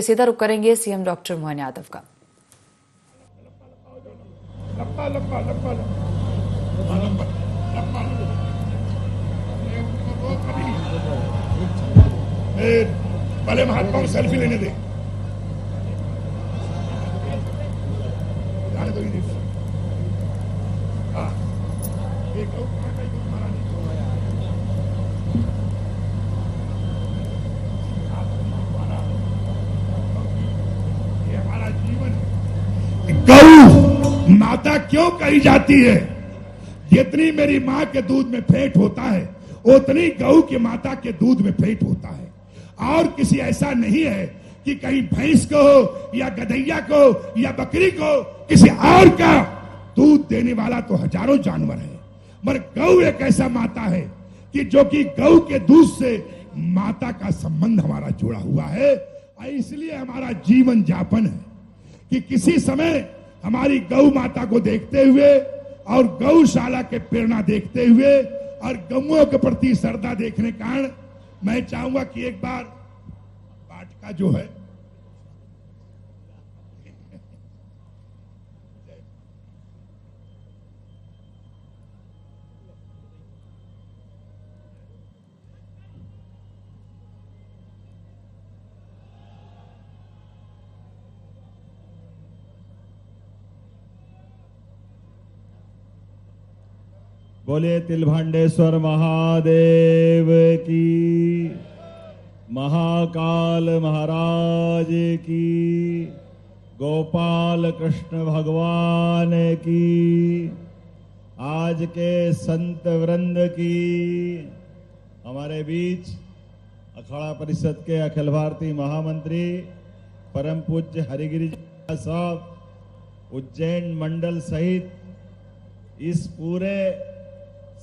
सीधा रुख करेंगे सीएम डॉक्टर मोहन यादव का। लंबा लंबा लंबा लंबा लंबा भले महात्मा को सेल्फी लेने दे। जाने दो हाँ ये हमारा जीवन है। गौ माता क्यों कही जाती है? जितनी मेरी मां के दूध में फैट होता है उतनी गौ की माता के दूध में फैट होता है। और किसी ऐसा नहीं है कि कहीं भैंस को या गधैया को या बकरी को किसी और का दूध देने वाला तो हजारों जानवर है, मगर गौ एक ऐसा माता है कि जो कि गौ के दूध से माता का संबंध हमारा जुड़ा हुआ है। और इसलिए हमारा जीवन यापन है कि किसी समय हमारी गौ माता को देखते हुए और गौशाला के प्रेरणा देखते हुए और गौओं के प्रति श्रद्धा देखने के कारण मैं चाहूंगा कि एक बार वाटिका जो है बोले तिलभांडेश्वर महादेव की, महाकाल महाराज की, गोपाल कृष्ण भगवान की, आज के संत वृंद की। हमारे बीच अखाड़ा परिषद के अखिल भारतीय महामंत्री परम पूज्य हरिगिरी जी साहब, उज्जैन मंडल सहित इस पूरे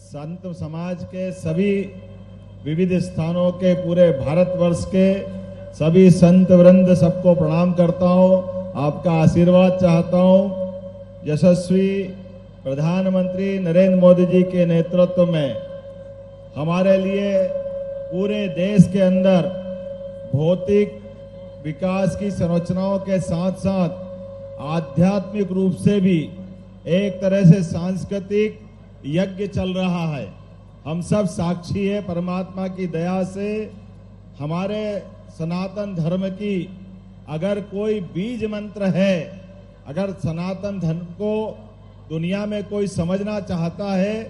संत समाज के सभी विविध स्थानों के पूरे भारतवर्ष के सभी संत वृंद, सबको प्रणाम करता हूं, आपका आशीर्वाद चाहता हूं। यशस्वी प्रधानमंत्री नरेंद्र मोदी जी के नेतृत्व में हमारे लिए पूरे देश के अंदर भौतिक विकास की संरचनाओं के साथ साथ आध्यात्मिक रूप से भी एक तरह से सांस्कृतिक यज्ञ चल रहा है। हम सब साक्षी है परमात्मा की दया से। हमारे सनातन धर्म की अगर कोई बीज मंत्र है, अगर सनातन धर्म को दुनिया में कोई समझना चाहता है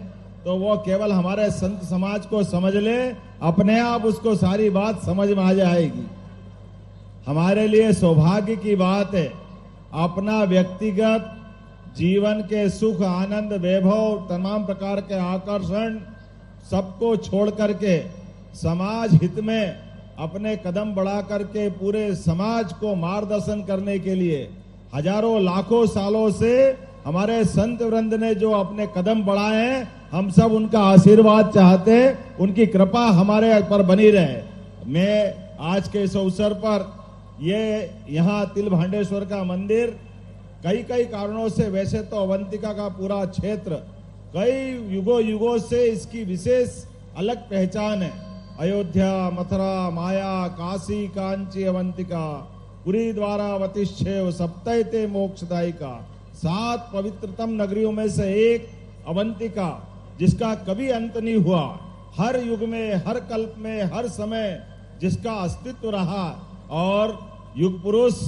तो वो केवल हमारे संत समाज को समझ ले, अपने आप उसको सारी बात समझ में आ जाएगी। हमारे लिए सौभाग्य की बात है अपना व्यक्तिगत जीवन के सुख आनंद वैभव तमाम प्रकार के आकर्षण सबको छोड़ करके समाज हित में अपने कदम बढ़ा करके पूरे समाज को मार्गदर्शन करने के लिए हजारों लाखों सालों से हमारे संत वृंद ने जो अपने कदम बढ़ाए हैं, हम सब उनका आशीर्वाद चाहते हैं, उनकी कृपा हमारे पर बनी रहे। मैं आज के इस अवसर पर यहाँ तिलभांडेश्वर का मंदिर कई कारणों से, वैसे तो अवंतिका का पूरा क्षेत्र कई युगों से इसकी विशेष अलग पहचान है। अयोध्या, मथुरा, माया, काशी, कांची, अवंतिका, पुरी द्वारा वतिष्ठेव सप्तैते मोक्षदायिका, 7 पवित्रतम नगरियों में से एक अवंतिका, जिसका कभी अंत नहीं हुआ। हर युग में, हर कल्प में, हर समय जिसका अस्तित्व रहा। और युग पुरुष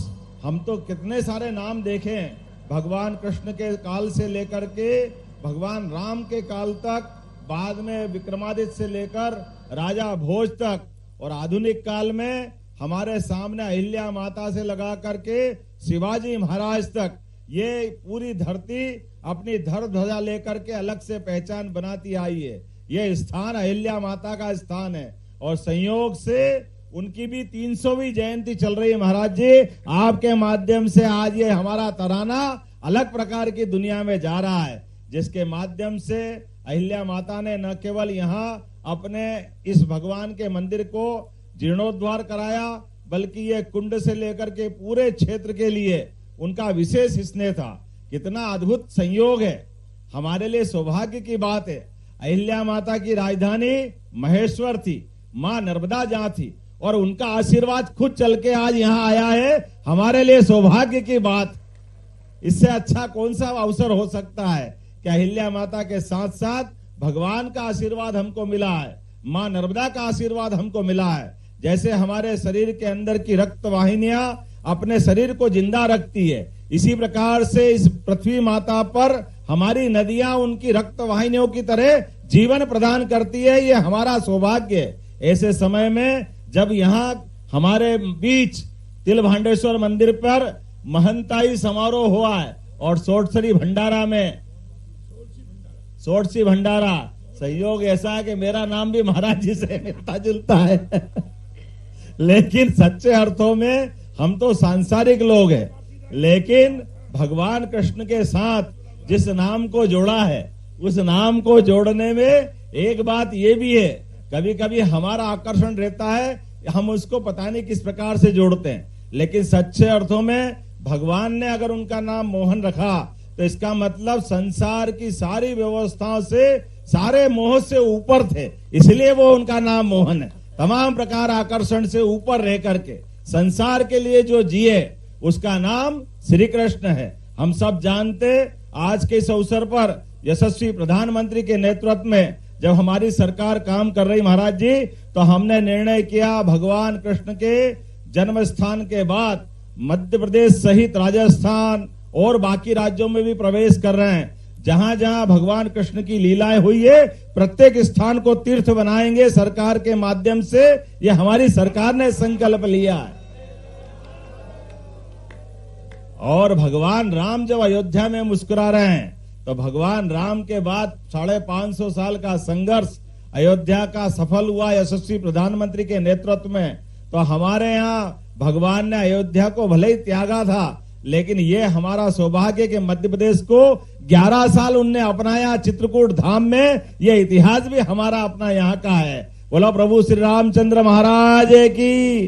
हम तो कितने सारे नाम देखें, भगवान कृष्ण के काल से लेकर के भगवान राम के काल तक, बाद में विक्रमादित्य से लेकर राजा भोज तक, और आधुनिक काल में हमारे सामने अहिल्या माता से लगा करके शिवाजी महाराज तक, ये पूरी धरती अपनी धर ध्वजा लेकर के अलग से पहचान बनाती आई है। ये स्थान अहिल्या माता का स्थान है और संयोग से उनकी भी 300वीं जयंती चल रही है। महाराज जी, आपके माध्यम से आज ये हमारा तराना अलग प्रकार की दुनिया में जा रहा है, जिसके माध्यम से अहिल्या माता ने न केवल यहाँ अपने इस भगवान के मंदिर को जीर्णोद्धार कराया, बल्कि ये कुंड से लेकर के पूरे क्षेत्र के लिए उनका विशेष स्नेह था। कितना अद्भुत संयोग है, हमारे लिए सौभाग्य की बात है। अहिल्या माता की राजधानी महेश्वर थी, मां नर्मदा जहां थी, और उनका आशीर्वाद खुद चल के आज यहाँ आया है, हमारे लिए सौभाग्य की बात। इससे अच्छा कौन सा अवसर हो सकता है कि अहिल्या माता के साथ साथ भगवान का आशीर्वाद हमको मिला है, मां नर्मदा का आशीर्वाद हमको मिला है। जैसे हमारे शरीर के अंदर की रक्त वाहिनियां अपने शरीर को जिंदा रखती है, इसी प्रकार से इस पृथ्वी माता पर हमारी नदियां उनकी रक्त वाहिनियों की तरह जीवन प्रदान करती है। ये हमारा सौभाग्य है। ऐसे समय में जब यहाँ हमारे बीच तिलभांडेश्वर मंदिर पर महंताई समारोह हुआ है और सोटसरी भंडारा में सोटसी भंडारा, संयोग ऐसा है कि मेरा नाम भी महाराज जी से मिलता जुलता है लेकिन सच्चे अर्थों में हम तो सांसारिक लोग हैं, लेकिन भगवान कृष्ण के साथ जिस नाम को जोड़ा है उस नाम को जोड़ने में एक बात ये भी है, कभी कभी हमारा आकर्षण रहता है, हम उसको पता नहीं किस प्रकार से जोड़ते हैं, लेकिन सच्चे अर्थों में भगवान ने अगर उनका नाम मोहन रखा तो इसका मतलब संसार की सारी व्यवस्थाओं से, सारे मोह से ऊपर थे, इसलिए वो उनका नाम मोहन है। तमाम प्रकार आकर्षण से ऊपर रह करके संसार के लिए जो जिए उसका नाम श्री कृष्ण है। हम सब जानते, आज के इस अवसर पर यशस्वी प्रधानमंत्री के नेतृत्व में जब हमारी सरकार काम कर रही महाराज जी, तो हमने निर्णय किया भगवान कृष्ण के जन्म स्थान के बाद मध्य प्रदेश सहित राजस्थान और बाकी राज्यों में भी प्रवेश कर रहे हैं। जहां जहां भगवान कृष्ण की लीलाएं हुई है, प्रत्येक स्थान को तीर्थ बनाएंगे सरकार के माध्यम से। ये हमारी सरकार ने संकल्प लिया है। और भगवान राम जब अयोध्या में मुस्कुरा रहे हैं, तो भगवान राम के बाद 550 साल का संघर्ष अयोध्या का सफल हुआ यशस्वी प्रधानमंत्री के नेतृत्व में। तो हमारे यहाँ भगवान ने अयोध्या को भले ही त्यागा था, लेकिन ये हमारा सौभाग्य कि मध्य प्रदेश को 11 साल उनने अपनाया चित्रकूट धाम में। ये इतिहास भी हमारा अपना यहाँ का है। बोला प्रभु श्री रामचंद्र महाराज की।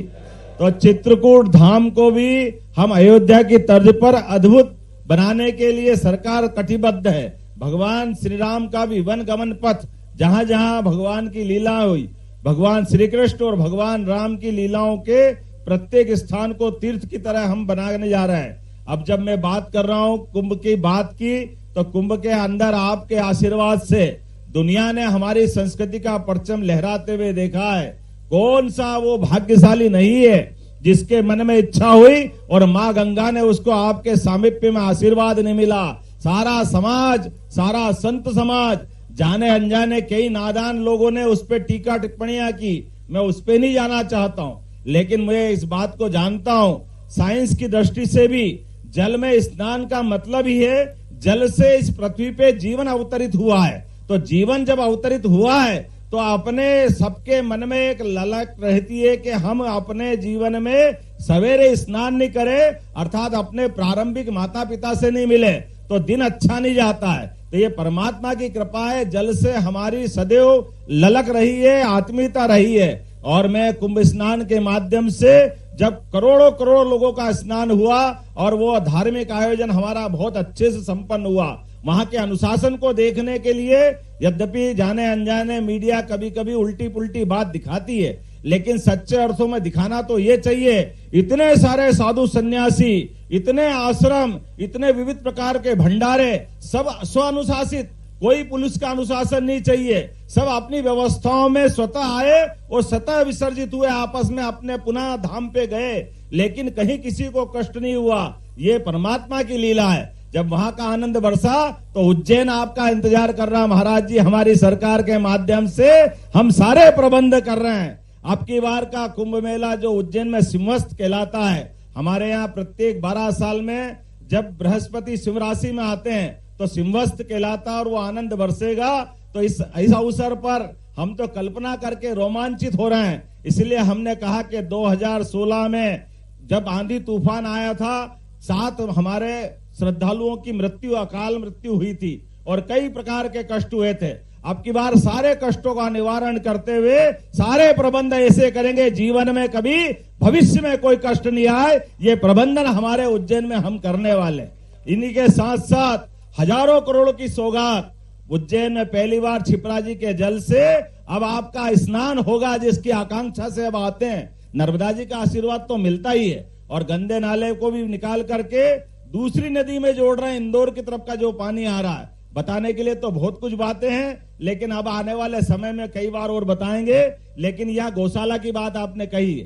तो चित्रकूट धाम को भी हम अयोध्या की तर्ज पर अद्भुत बनाने के लिए सरकार कटिबद्ध है। भगवान श्री राम का भी वन गमन पथ, जहां जहां भगवान की लीला हुई, भगवान श्री कृष्ण और भगवान राम की लीलाओं के प्रत्येक स्थान को तीर्थ की तरह हम बनाने जा रहे हैं। अब जब मैं बात कर रहा हूं कुंभ की बात की, तो कुंभ के अंदर आपके आशीर्वाद से दुनिया ने हमारी संस्कृति का परचम लहराते हुए देखा है। कौन सा वो भाग्यशाली नहीं है जिसके मन में इच्छा हुई और माँ गंगा ने उसको आपके सामिप्य में आशीर्वाद नहीं मिला। सारा समाज, सारा संत समाज, जाने अनजाने कई नादान लोगों ने उस पर टीका टिप्पणियां की, मैं उस पर नहीं जाना चाहता हूं, लेकिन मैं इस बात को जानता हूं, साइंस की दृष्टि से भी जल में स्नान का मतलब ही है जल से इस पृथ्वी पे जीवन अवतरित हुआ है। तो जीवन जब अवतरित हुआ है तो अपने सबके मन में एक ललक रहती है कि हम अपने जीवन में सवेरे स्नान नहीं करें, अर्थात अपने प्रारंभिक माता पिता से नहीं मिले तो दिन अच्छा नहीं जाता है। तो ये परमात्मा की कृपा है, जल से हमारी सदैव ललक रही है, आत्मीयता रही है। और मैं कुंभ स्नान के माध्यम से जब करोड़ों करोड़ लोगों का स्नान हुआ और वो धार्मिक आयोजन हमारा बहुत अच्छे से संपन्न हुआ, वहां के अनुशासन को देखने के लिए यद्यपि जाने अनजाने मीडिया कभी कभी उल्टी पुल्टी बात दिखाती है, लेकिन सच्चे अर्थों में दिखाना तो ये चाहिए। इतने सारे साधु सन्यासी, इतने आश्रम, इतने विविध प्रकार के भंडारे, सब स्वानुशासित, कोई पुलिस का अनुशासन नहीं चाहिए, सब अपनी व्यवस्थाओं में स्वतः आए और स्वतः विसर्जित हुए, आपस में अपने पुनः धाम पे गए, लेकिन कहीं किसी को कष्ट नहीं हुआ। ये परमात्मा की लीला है। जब वहां का आनंद बरसा तो उज्जैन आपका इंतजार कर रहा महाराज जी। हमारी सरकार के माध्यम से हम सारे प्रबंध कर रहे हैं। अब की बार का कुंभ मेला जो उज्जैन में सिंहस्थ कहलाता है, हमारे यहाँ प्रत्येक 12 साल में जब बृहस्पति सिंह राशि में आते हैं तो सिंहस्थ कहलाता और वो आनंद बरसेगा। तो इस अवसर पर हम तो कल्पना करके रोमांचित हो रहे हैं। इसलिए हमने कहा कि 2016 में जब आंधी तूफान आया था, 7 हमारे श्रद्धालुओं की मृत्यु, अकाल मृत्यु हुई थी और कई प्रकार के कष्ट हुए थे। अब की बार सारे कष्टों का निवारण करते हुए सारे प्रबंध ऐसे करेंगे जीवन में कभी भविष्य में कोई कष्ट नहीं आए। ये प्रबंधन हमारे उज्जैन में हम करने वाले। इन्हीं के साथ साथ हजारों करोड़ की सौगात उज्जैन में पहली बार क्षिप्रा जी के जल से अब आपका स्नान होगा, जिसकी आकांक्षा से अब आते हैं। नर्मदा जी का आशीर्वाद तो मिलता ही है, और गंदे नाले को भी निकाल करके दूसरी नदी में जोड़ रहे हैं। इंदौर की तरफ का जो पानी आ रहा है, बताने के लिए तो बहुत कुछ बातें हैं, लेकिन अब आने वाले समय में कई बार और बताएंगे। लेकिन यह गौशाला की बात आपने कही है,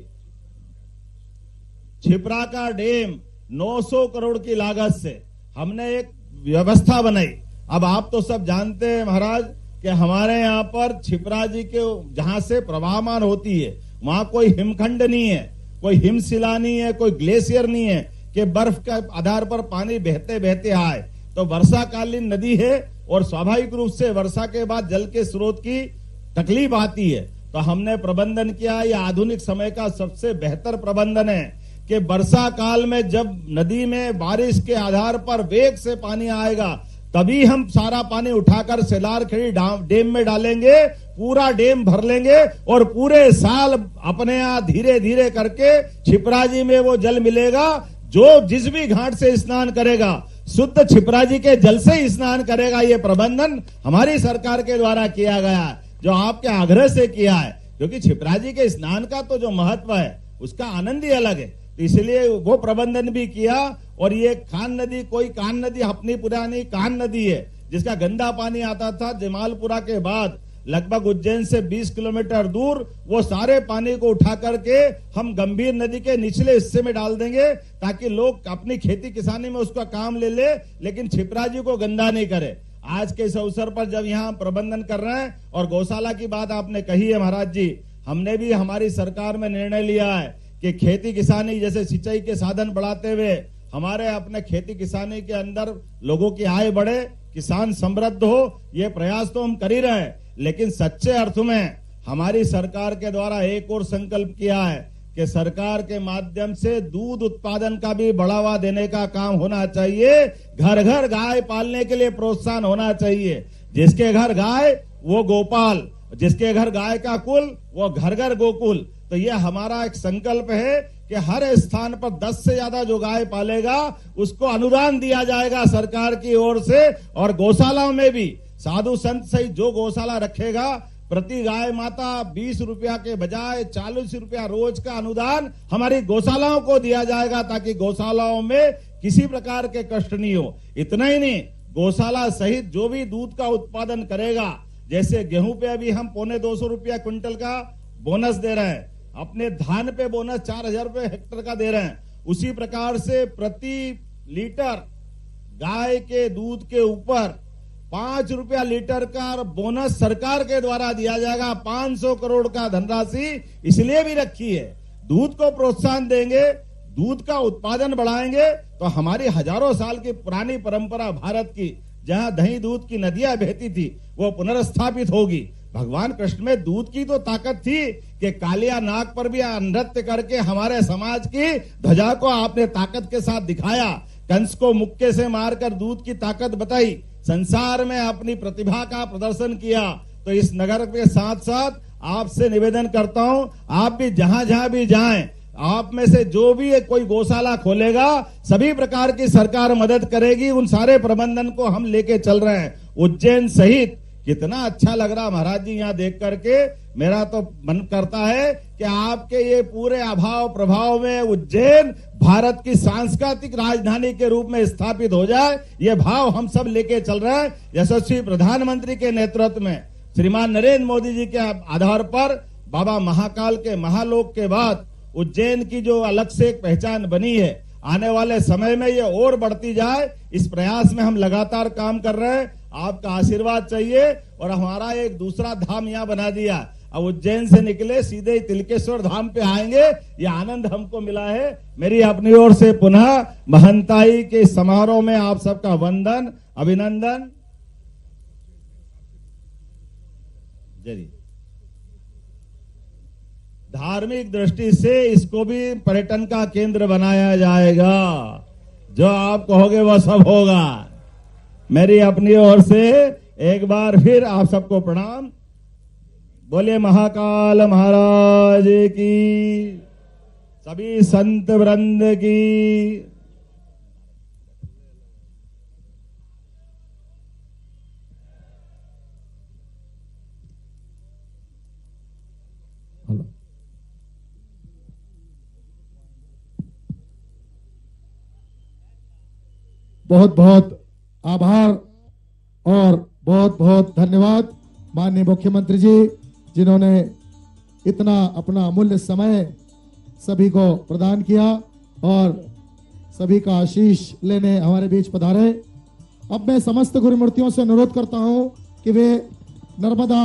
छिपरा का डैम 900 करोड़ की लागत से हमने एक व्यवस्था बनाई। अब आप तो सब जानते हैं महाराज कि हमारे यहाँ पर छिपरा जी के जहां से प्रवाहमान होती है, वहां कोई हिमखंड नहीं है, कोई हिमशिला नहीं है, कोई ग्लेशियर नहीं है कि बर्फ के आधार पर पानी बहते बहते आए। तो वर्षाकालीन नदी है, और स्वाभाविक रूप से वर्षा के बाद जल के स्रोत की तकलीफ आती है। तो हमने प्रबंधन किया, यह आधुनिक समय का सबसे बेहतर प्रबंधन है कि वर्षा काल में जब नदी में बारिश के आधार पर वेग से पानी आएगा, तभी हम सारा पानी उठाकर सेलारखेड़ी डैम में डालेंगे, पूरा डैम भर लेंगे, और पूरे साल अपने यहाँ धीरे धीरे करके छिपरा जी में वो जल मिलेगा। जो जिस भी घाट से स्नान करेगा, शुद्ध छिपरा जी के जल से ही स्नान करेगा। ये प्रबंधन हमारी सरकार के द्वारा किया गया है, जो आपके आग्रह से किया है, क्योंकि छिपरा जी के स्नान का तो जो महत्व है उसका आनंद ही अलग है। तो इसलिए वो प्रबंधन भी किया। और ये कान नदी, कोई कान नदी अपनी पुरानी कान नदी है, जिसका गंदा पानी आता था जमालपुरा के बाद, लगभग उज्जैन से 20 किलोमीटर दूर। वो सारे पानी को उठा करके हम गंभीर नदी के निचले हिस्से में डाल देंगे, ताकि लोग अपनी खेती किसानी में उसका काम ले ले, लेकिन छिपरा जी को गंदा नहीं करे। आज के इस अवसर पर जब यहाँ प्रबंधन कर रहे हैं, और गौशाला की बात आपने कही है महाराज जी, हमने भी हमारी सरकार में निर्णय लिया है कि खेती किसानी जैसे सिंचाई के साधन बढ़ाते हुए हमारे अपने खेती किसानी के अंदर लोगों की आय बढ़े, किसान समृद्ध हो, ये प्रयास तो हम कर ही रहे हैं। लेकिन सच्चे अर्थ में हमारी सरकार के द्वारा एक और संकल्प किया है कि सरकार के माध्यम से दूध उत्पादन का भी बढ़ावा देने का काम होना चाहिए। घर घर गाय पालने के लिए प्रोत्साहन होना चाहिए। जिसके घर गाय वो गोपाल, जिसके घर गाय का कुल वो घर घर गोकुल। तो ये हमारा एक संकल्प है कि हर स्थान पर 10 से ज्यादा जो गाय पालेगा उसको अनुदान दिया जाएगा सरकार की ओर से। और गौशालाओं में भी साधु संत सहित जो गौशाला रखेगा, प्रति गाय माता 20 रुपया के बजाय 40 रुपया रोज का अनुदान हमारी गौशालाओं को दिया जाएगा, ताकि गौशालाओं में किसी प्रकार के कष्ट नहीं हो। इतना ही नहीं, गौशाला सहित जो भी दूध का उत्पादन करेगा, जैसे गेहूं पे अभी हम 250 रुपया क्विंटल का बोनस दे रहे हैं, अपने धान पे बोनस 4000 रुपए हेक्टर का दे रहे हैं, उसी प्रकार से प्रति लीटर गाय के दूध के ऊपर 5 रुपया लीटर का बोनस सरकार के द्वारा दिया जाएगा। 500 करोड़ का धनराशि इसलिए भी रखी है, दूध को प्रोत्साहन देंगे, दूध का उत्पादन बढ़ाएंगे, तो हमारी हजारों साल की पुरानी परंपरा भारत की, जहां दही दूध की नदियां बहती थी, वो पुनर्स्थापित होगी। भगवान कृष्ण में दूध की तो ताकत थी कि कालिया नाग पर भी नृत्य करके हमारे समाज की ध्वजा को आपने ताकत के साथ दिखाया। कंस को मुक्के से मारकर दूध की ताकत बताई, संसार में अपनी प्रतिभा का प्रदर्शन किया। तो इस नगर के साथ साथ आपसे निवेदन करता हूं, आप भी जहां जहां भी जाएं, आप में से जो भी कोई गौशाला खोलेगा, सभी प्रकार की सरकार मदद करेगी। उन सारे प्रबंधन को हम लेके चल रहे हैं। उज्जैन सहित कितना अच्छा लग रहा महाराज जी यहाँ देख करके, मेरा तो मन करता है कि आपके ये पूरे अभाव प्रभाव में उज्जैन भारत की सांस्कृतिक राजधानी के रूप में स्थापित हो जाए। ये भाव हम सब लेके चल रहे हैं। यशस्वी प्रधानमंत्री के नेतृत्व में, श्रीमान नरेंद्र मोदी जी के आधार पर, बाबा महाकाल के महालोक के बाद उज्जैन की जो अलग से एक पहचान बनी है, आने वाले समय में ये और बढ़ती जाए, इस प्रयास में हम लगातार काम कर रहे हैं। आपका आशीर्वाद चाहिए। और हमारा एक दूसरा धाम यहाँ बना दिया, अब उज्जैन से निकले सीधे तिलकेश्वर धाम पे आएंगे, ये आनंद हमको मिला है। मेरी अपनी ओर से पुनः महंताई के समारोह में आप सबका वंदन, अभिनंदन। जय। धार्मिक दृष्टि से इसको भी पर्यटन का केंद्र बनाया जाएगा। जो आप कहोगे वह सब होगा। मेरी अपनी ओर से एक बार फिर आप सबको प्रणाम। बोले महाकाल महाराज की, सभी संत वृंद की। बहुत बहुत आभार और बहुत बहुत धन्यवाद माननीय मुख्यमंत्री जी, जिन्होंने इतना अपना अमूल्य समय सभी को प्रदान किया और सभी का आशीष लेने हमारे बीच पधारे। अब मैं समस्त गुरुमूर्तियों से अनुरोध करता हूं कि वे नर्मदा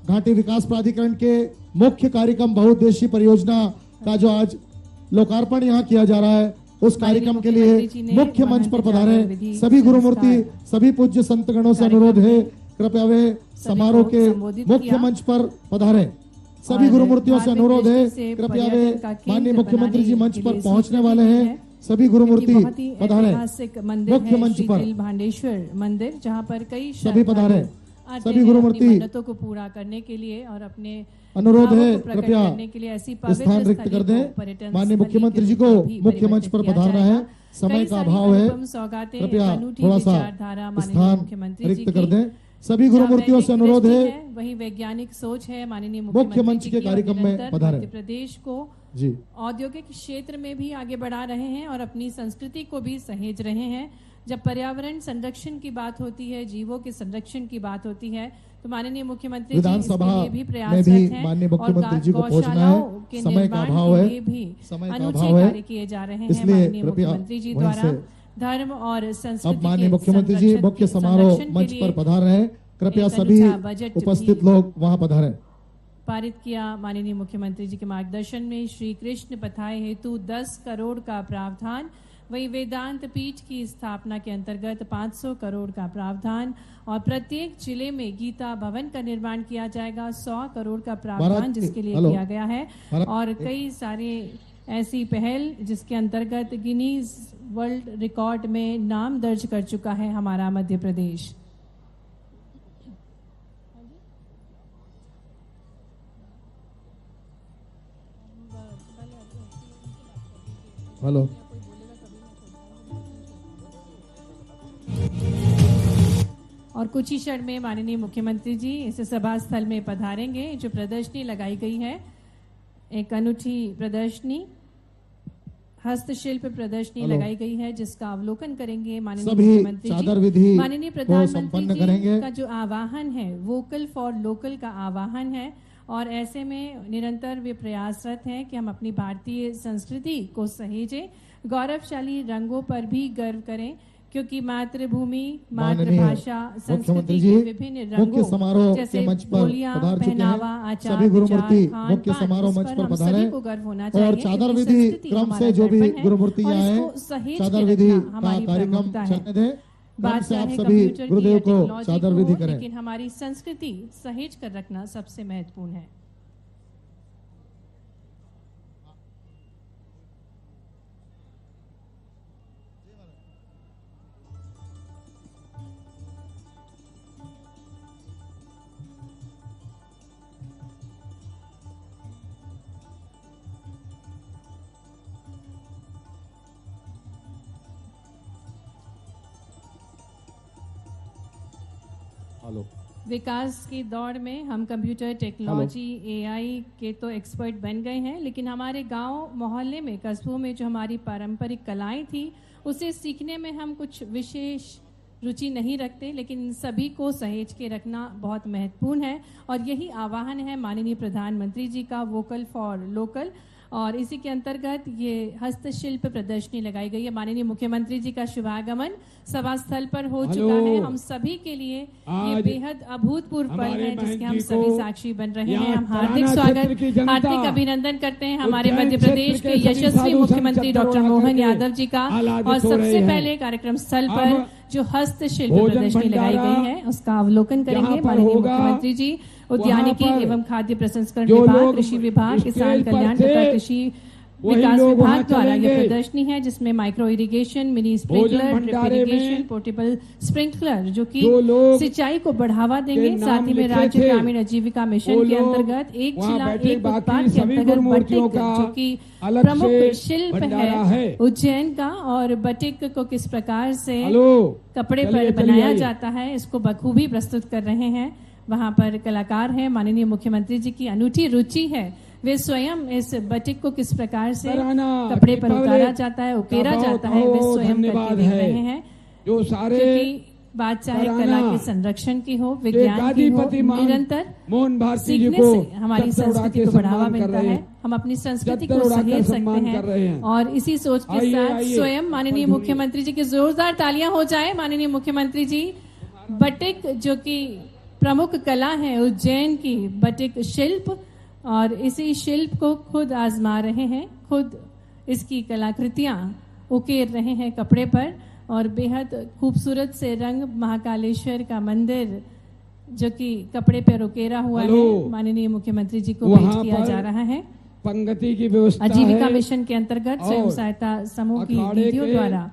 घाटी विकास प्राधिकरण के मुख्य कार्यक्रम बहुउद्देशीय परियोजना का जो आज लोकार्पण यहाँ किया जा रहा है, उस कार्यक्रम के लिए मुख्य मंच पर पधारे। सभी गुरुमूर्ति, सभी पूज्य संतगणों से अनुरोध है, कृपया वे समारोह के मुख्य मंच पर पधारे। सभी गुरुमूर्तियों से अनुरोध है, कृपया वे माननीय मुख्यमंत्री जी मंच पर पहुंचने वाले हैं। सभी गुरुमूर्ति पधारे मुख्य मंच पर। भांडेश्वर मंदिर, जहाँ पर कई सभी पधारे। सभी गुरुमूर्ति मन्नतों को पूरा करने के लिए और अपने अनुरोध है, भावों को प्रकट कृपया करने के लिए ऐसी पवित्र स्थान रिक्त स्थली कर को दें। पर्यटन माननीय स्थली मुख्यमंत्री के जी को रूप में भी मुख्य मंच परिवर्तित पर किया पधारना जाएगा। है। समय कई का सारी अभाव है, अनुपम सौगातें, कृपया अनूठी थोड़ा सा विचारधारा माननीय स्थान मुख्यमंत्री जी रिक्त की, कर दें। सभी गुरुमूर्तियों से अनुरोध है, वही वैज्ञानिक सोच है माननीय मुख्य मंच मुख्यमंत्री के जी की, और कार्यक्रम में निरंतर पधारें। मध्य प्रदेश को जी औद्योगिक क्षेत्र में भी आगे बढ़ा रहे हैं और अपनी संस्कृति को भी सहेज रहे हैं। जब पर्यावरण संरक्षण की बात होती है, जीवों के संरक्षण की बात होती है, तो माननीय मुख्यमंत्री जी विधानसभा इसके लिए भी में प्रयासरत भी हैं माननीय और मुख्यमंत्री जी को पहुंचना गौशालाओं है। के समय का निर्माण अभाव के है, लिए भी समय का अनूठे अभाव है, कार्य किए जा रहे हैं इसलिए माननीय कृपया मुख्यमंत्री जी वहीं द्वारा। से धर्म और संस्कृति अब माननीय के मुख्यमंत्री जी संरक्षण मुख्य के समारोह संरक्षण के मंच लिए पर पधार रहे हैं। कृपया एक सभी अनुसार बजट उपस्थित भी लोग वहां पधारें। पारित किया। माननीय मुख्यमंत्री जी के मार्गदर्शन में श्री कृष्ण पथाय हेतु 10 करोड़ का प्रावधान, वही वेदांत पीठ की स्थापना के अंतर्गत 500 करोड़ का प्रावधान और प्रत्येक जिले में गीता भवन का निर्माण किया जाएगा। 100 करोड़ का प्रावधान जिसके लिए किया गया है और कई सारे ऐसी पहल जिसके अंतर्गत गिनीज वर्ल्ड रिकॉर्ड में नाम दर्ज कर चुका है हमारा मध्य प्रदेश। हेलो, और कुछ ही क्षण में माननीय मुख्यमंत्री जी इस सभा स्थल में पधारेंगे। जो प्रदर्शनी लगाई गई है, एक अनूठी प्रदर्शनी, हस्तशिल्प प्रदर्शनी लगाई गई है, जिसका अवलोकन करेंगे माननीय सभी मुख्यमंत्री चादर जी। विधि माननीय को प्रधानमंत्री संपन्न जी करेंगे। का जो आह्वान है, वोकल फॉर लोकल का आह्वान है और ऐसे में निरंतर वे प्रयासरत हैं कि हम अपनी भारतीय संस्कृति को सहेजें, गौरवशाली रंगों पर भी गर्व करें, क्योंकि मातृभूमि, मातृभाषा, संस्कृति के विभिन्न मुख्य रंगों समारोह जैसे के मंच पर बोलियां, पधार चुके पहनावा, हैं। आचार, सभी गुरुमूर्ति विचार, खान मुख्य पान, समारोह इस मंच पर हम पधारे सभी को गर्व होना चाहिए, और चादर क्योंकि विधि संस्कृति क्रम हमारा से जो भी दर्पण है गुरुमूर्ति और आए, इसको सहेज चादर के विधि रखना का हमारी कार्यक्रम प्रमुखता है। चलने दें। बात क्रम से आप चाहे सभी कंप्यूटर की गुरुदेव या को टेक्नोलॉजी चादर की विधि हो, करें। लेकिन हमारी संस्कृति सहेज कर रखना सबसे महत्वपूर्ण है। हेलो, विकास की दौड़ में हम कंप्यूटर टेक्नोलॉजी, एआई के तो एक्सपर्ट बन गए हैं, लेकिन हमारे गांव मोहल्ले में, कस्बों में जो हमारी पारंपरिक कलाएं थी, उसे सीखने में हम कुछ विशेष रुचि नहीं रखते, लेकिन इन सभी को सहेज के रखना बहुत महत्वपूर्ण है और यही आह्वान है माननीय प्रधानमंत्री जी का, वोकल फॉर लोकल। और इसी के अंतर्गत ये हस्तशिल्प प्रदर्शनी लगाई गई है। माननीय मुख्यमंत्री जी का शुभागमन सभा स्थल पर हो चुका है। हम सभी के लिए ये बेहद अभूतपूर्व पल है, जिसके हम सभी साक्षी बन रहे हैं। हम हार्दिक स्वागत, हार्दिक अभिनंदन करते हैं हमारे मध्य प्रदेश के यशस्वी मुख्यमंत्री डॉक्टर मोहन यादव जी का। और सबसे पहले कार्यक्रम स्थल पर जो हस्तशिल्प प्रदर्शनी लगाई गई है, उसका अवलोकन करेंगे माननीय मुख्यमंत्री जी। उद्यानिकी एवं खाद्य प्रसंस्करण विभाग, कृषि विभाग, किसान कल्याण तथा कृषि विकास विभाग द्वारा यह प्रदर्शनी है, जिसमें micro irrigation, mini sprinkler, drip irrigation, portable sprinkler जो कि सिंचाई को बढ़ावा देंगे, साथ ही में राज्य ग्रामीण आजीविका मिशन के अंतर्गत एक जिला एक उत्पाद के अंतर्गत बटिक, जो कि प्रमुख शिल्प है उज्जैन का, और बटिक को किस प्रकार से कपड़े पर बनाया जाता है, इसको बखूबी प्रस्तुत कर रहे हैं। वहां पर कलाकार हैं। माननीय मुख्यमंत्री जी की अनूठी रुचि है, वे स्वयं इस बटिक को किस प्रकार से कपड़े पर उतारा जाता है, उकेरा जाता है, वे स्वयं करके देख रहे हैं। जो सारे क्योंकि बात चाहे कराना, कला के संरक्षण की हो, विज्ञान की हो, गादीपति मान निरंतर मोहन भारती जी सीखने को से हमारी चद्दर उड़ा संस्कृति के को बढ़ावा सम्मान कर मिलता रहे है। हैं। हम अपनी संस्कृति चद्दर को उड़ाकर सहेज सकते सम्मान कर रहे हैं हैं। और इसी सोच के आइए, साथ आइए। स्वयं माननीय मुख्यमंत्री जी की जोरदार तालियां हो जाए। माननीय मुख्यमंत्री जी बटिक जो कि प्रमुख कला है उज्जैन की, बटिक शिल्प, और इसी शिल्प को खुद आजमा रहे हैं, खुद इसकी कलाकृतियां उकेर रहे हैं कपड़े पर, और बेहद खूबसूरत से रंग महाकालेश्वर का मंदिर जो कि कपड़े पर उकेरा हुआ है, माननीय मुख्यमंत्री जी को भेंट किया जा रहा है। पंगति की व्यवस्था आजीविका है। मिशन के अंतर्गत स्वयं सहायता समूह की अखाड़े दीदियों के द्वारा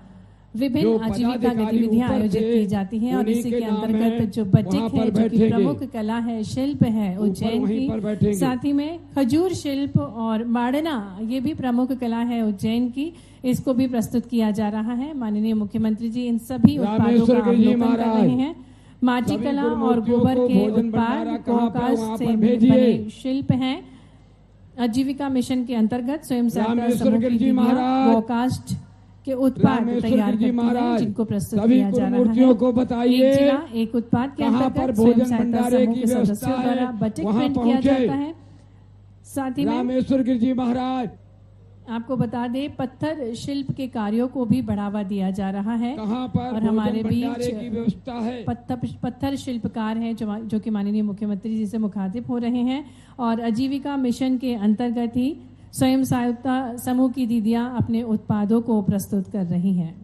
विभिन्न जो आजीविका पदाधिकारी गतिविधियां ऊपर आयोजित थे, की जाती हैं, और उन्हीं इसी के के नाम अंतर्गत है, जो वहाँ बटिक पर है जो कि बैठेंगे। प्रमुख कला है, शिल्प है उज्जैन वहीं पर की, बैठेंगे। साथ ही में खजूर शिल्प और माड़ना, ये भी प्रमुख कला है उज्जैन की, इसको भी प्रस्तुत किया जा रहा है। माननीय मुख्यमंत्री जी इन सभी उत्पादों का रामेश्वर गिरी जी अवलोकन कर महाराज, रहे हैं। माटी सभी कला और गुरुमूर्तियों गोबर को के भोजन उत्पाद भंडारा कहाँ पे, गौकाश वहाँ से पर भेजिए। बने शिल्प हैं। आजीविका मिशन के अंतर्गत स्वयं सहायता रामेश्वर समूह गिरी की जी दीदियां महाराज, गौकास्ट के उत्पाद रामेश्वर तैयार गिरी जी करती हैं, महाराज, जिनको प्रस्तुत सभी किया जा रहा गुरुमूर्तियों है। को बताइए एक जिला एक उत्पाद के कहाँ पर अंतर्गत स्वयं भोजन सहायता भंडारे समूह की के व्यवस्था सदस्यों है, द्वारा बटिक वहाँ प्रिंट किया पहुंचे। जाता है। साथ ही में रामेश्वर गिरी जी महाराज, आपको बता दें पत्थर शिल्प के कार्यों को भी बढ़ावा दिया जा रहा है, कहाँ पर और हमारे भोजन भंडारे की बीच व्यवस्था है। पत्थर शिल्पकार हैं जो कि माननीय मुख्यमंत्री जी से मुखातिब हो रहे हैं, और आजीविका मिशन के अंतर्गत ही स्वयं सहायता समूह की दीदियां अपने उत्पादों को प्रस्तुत कर रही हैं।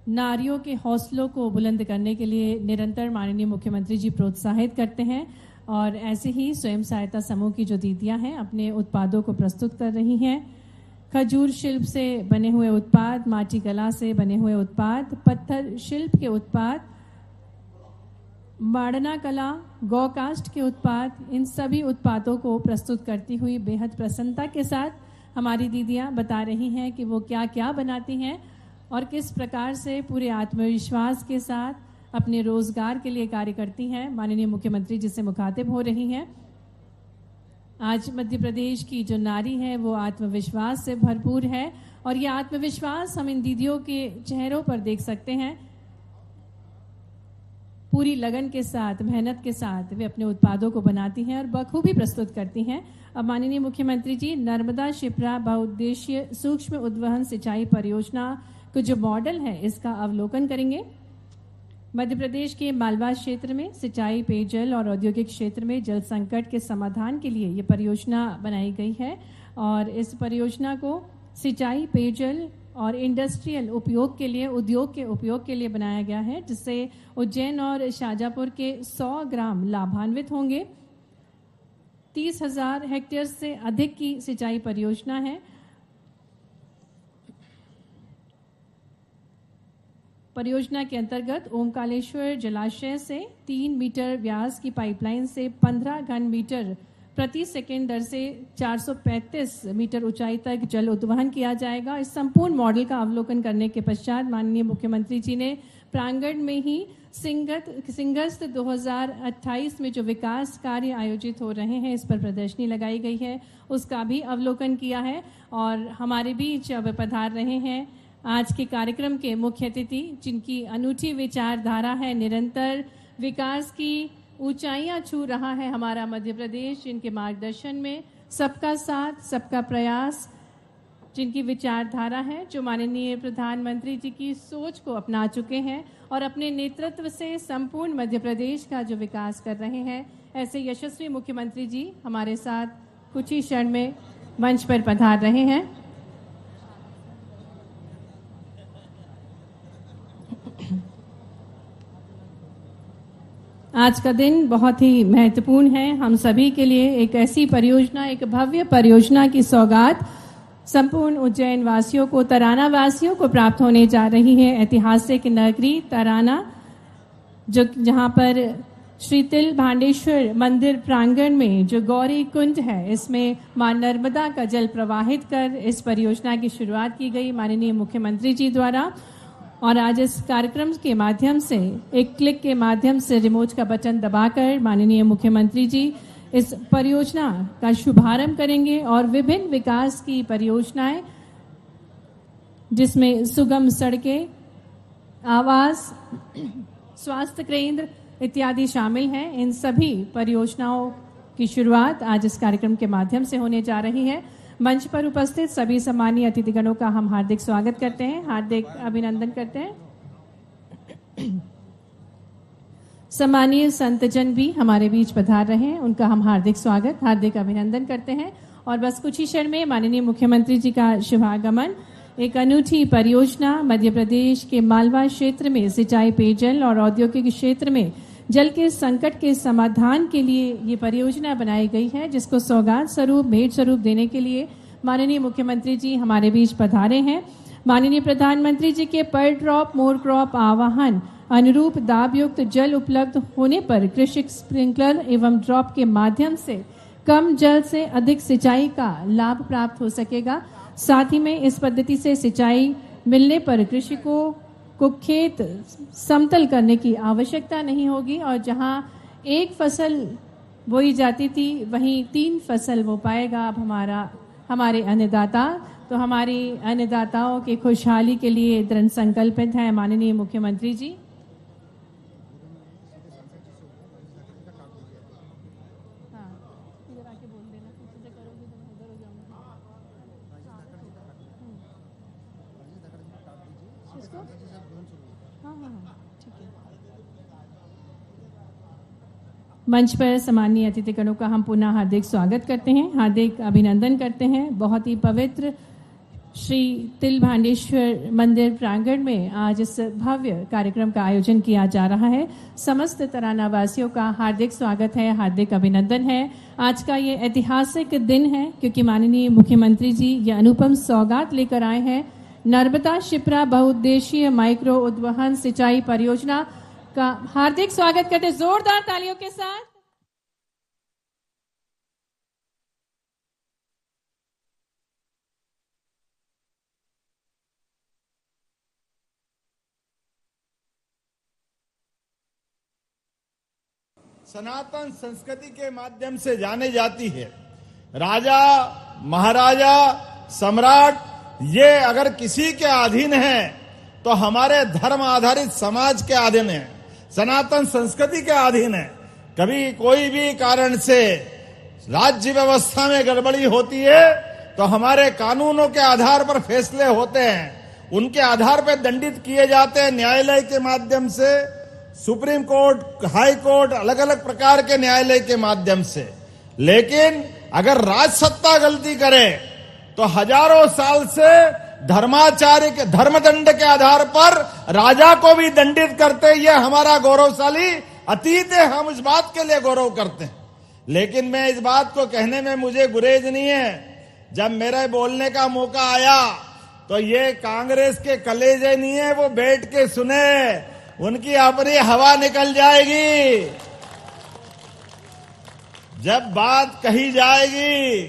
नारियों के हौसलों को बुलंद करने के लिए निरंतर माननीय मुख्यमंत्री जी प्रोत्साहित करते हैं, और ऐसे ही स्वयं सहायता समूह की जो दीदियां हैं अपने उत्पादों को प्रस्तुत कर रही हैं। खजूर शिल्प से बने हुए उत्पाद, माटी कला से बने हुए उत्पाद, पत्थर शिल्प के उत्पाद, माड़ना कला, गौकास्ट के उत्पाद, इन सभी उत्पादों को प्रस्तुत करती हुई बेहद प्रसन्नता के साथ हमारी दीदियां बता रही हैं कि वो क्या क्या बनाती हैं और किस प्रकार से पूरे आत्मविश्वास के साथ अपने रोजगार के लिए कार्य करती हैं। माननीय मुख्यमंत्री जी से मुखातिब हो रही हैं। आज मध्य प्रदेश की जो नारी है वो आत्मविश्वास से भरपूर है, और ये आत्मविश्वास हम इन दीदियों के चेहरों पर देख सकते हैं। पूरी लगन के साथ, मेहनत के साथ वे अपने उत्पादों को बनाती हैं और बखूबी प्रस्तुत करती हैं। अब माननीय मुख्यमंत्री जी नर्मदा शिप्रा बहुउद्देशीय सूक्ष्म उद्वहन सिंचाई परियोजना को जो मॉडल है इसका अवलोकन करेंगे। मध्य प्रदेश के मालवा क्षेत्र में सिंचाई, पेयजल और औद्योगिक क्षेत्र में जल संकट के समाधान के लिए ये परियोजना बनाई गई है, और इस परियोजना को सिंचाई, पेयजल और इंडस्ट्रियल उपयोग के लिए, उद्योग के उपयोग के लिए बनाया गया है, जिससे उज्जैन और शाजापुर के 100 ग्राम लाभान्वित होंगे। 30,000 हेक्टेयर से अधिक की सिंचाई परियोजना है। परियोजना के अंतर्गत ओमकालेश्वर जलाशय से 3 मीटर व्यास की पाइपलाइन से 15 घन मीटर प्रति सेकेंड दर से 435 मीटर ऊंचाई तक जल उद्वहन किया जाएगा। इस संपूर्ण मॉडल का अवलोकन करने के पश्चात माननीय मुख्यमंत्री जी ने प्रांगण में ही सिंगस्त 2028 में जो विकास कार्य आयोजित हो रहे हैं, इस पर प्रदर्शनी लगाई गई है, उसका भी अवलोकन किया है। और हमारे बीच अब पधार रहे हैं आज के कार्यक्रम के मुख्य अतिथि, जिनकी अनूठी विचारधारा है, निरंतर विकास की ऊंचाइयां छू रहा है हमारा मध्य प्रदेश, जिनके मार्गदर्शन में सबका साथ, सबका प्रयास, जिनकी विचारधारा है, जो माननीय प्रधानमंत्री जी की सोच को अपना चुके हैं और अपने नेतृत्व से संपूर्ण मध्य प्रदेश का जो विकास कर रहे हैं, ऐसे यशस्वी मुख्यमंत्री जी हमारे साथ कुछ ही क्षण में मंच पर पधार रहे हैं। आज का दिन बहुत ही महत्वपूर्ण है हम सभी के लिए। एक ऐसी परियोजना, एक भव्य परियोजना की सौगात संपूर्ण उज्जैन वासियों को, तराना वासियों को प्राप्त होने जा रही है। ऐतिहासिक नगरी तराना, जो जहां पर श्री तिल भांडेश्वर मंदिर प्रांगण में जो गौरी कुंड है, इसमें मां नर्मदा का जल प्रवाहित कर इस परियोजना की शुरुआत की गई माननीय मुख्यमंत्री जी द्वारा। और आज इस कार्यक्रम के माध्यम से, एक क्लिक के माध्यम से, रिमोट का बटन दबाकर माननीय मुख्यमंत्री जी इस परियोजना का शुभारंभ करेंगे और विभिन्न विकास की परियोजनाएं जिसमें सुगम सड़कें, आवास, स्वास्थ्य केंद्र इत्यादि शामिल हैं। इन सभी परियोजनाओं की शुरुआत आज इस कार्यक्रम के माध्यम से होने जा रही है। मंच पर उपस्थित सभी सम्मानीय अतिथिगणों का हम हार्दिक स्वागत करते हैं, हार्दिक अभिनंदन करते हैं। सम्मानीय संतजन भी हमारे बीच पधार रहे हैं, उनका हम हार्दिक स्वागत, हार्दिक अभिनंदन करते हैं। और बस कुछ ही क्षण में माननीय मुख्यमंत्री जी का शुभागमन। एक अनूठी परियोजना मध्य प्रदेश के मालवा क्षेत्र में सिंचाई, पेयजल और औद्योगिक क्षेत्र में जल के संकट के समाधान के लिए ये परियोजना बनाई गई है, जिसको सौगात स्वरूप, भेंट स्वरूप देने के लिए माननीय मुख्यमंत्री जी हमारे बीच पधारे हैं। माननीय प्रधानमंत्री जी के पर ड्रॉप मोर क्रॉप आह्वान अनुरूप दाबयुक्त जल उपलब्ध होने पर कृषि स्प्रिंकलर एवं ड्रॉप के माध्यम से कम जल से अधिक सिंचाई का लाभ प्राप्त हो सकेगा। साथ ही में इस पद्धति से सिंचाई मिलने पर कृषकों को खेत समतल करने की आवश्यकता नहीं होगी और जहां एक फसल बोई जाती थी वहीं 3 फसल बो पाएगा अब हमारे अन्नदाता। तो हमारी अन्नदाताओं की खुशहाली के लिए दृढ़ संकल्पित है माननीय मुख्यमंत्री जी। मंच पर सम्मानीय अतिथिगणों का हम पुनः हार्दिक स्वागत करते हैं, हार्दिक अभिनंदन करते हैं। बहुत ही पवित्र श्री तिलभांडेश्वर मंदिर प्रांगण में आज इस भव्य कार्यक्रम का आयोजन किया जा रहा है। समस्त तराना वासियों का हार्दिक स्वागत है, हार्दिक अभिनंदन है। आज का ये ऐतिहासिक दिन है क्योंकि माननीय मुख्यमंत्री जी ये अनुपम सौगात लेकर आए हैं। नर्मदा शिप्रा बहुउद्देशीय माइक्रो उद्वहन सिंचाई परियोजना का हार्दिक स्वागत करते हैं जोरदार तालियों के साथ। सनातन संस्कृति के माध्यम से जाने जाती है। राजा, महाराजा, सम्राट ये अगर किसी के अधीन है तो हमारे धर्म आधारित समाज के अधीन है, सनातन संस्कृति के अधीन है। कभी कोई भी कारण से राज्य व्यवस्था में गड़बड़ी होती है तो हमारे कानूनों के आधार पर फैसले होते हैं, उनके आधार पर दंडित किए जाते हैं न्यायालय के माध्यम से, सुप्रीम कोर्ट, हाई कोर्ट, अलग अलग प्रकार के न्यायालय के माध्यम से। लेकिन अगर राजसत्ता गलती करे तो हजारों साल से धर्माचार्य के धर्मदंड के आधार पर राजा को भी दंडित करते, ये हमारा गौरवशाली अतीत है, हम इस बात के लिए गौरव करते हैं। लेकिन मैं इस बात को कहने में मुझे गुरेज नहीं है। जब मेरे बोलने का मौका आया तो ये कांग्रेस के कलेजे नहीं है, वो बैठ के सुने, उनकी अपनी हवा निकल जाएगी। जब बात कही जाएगी,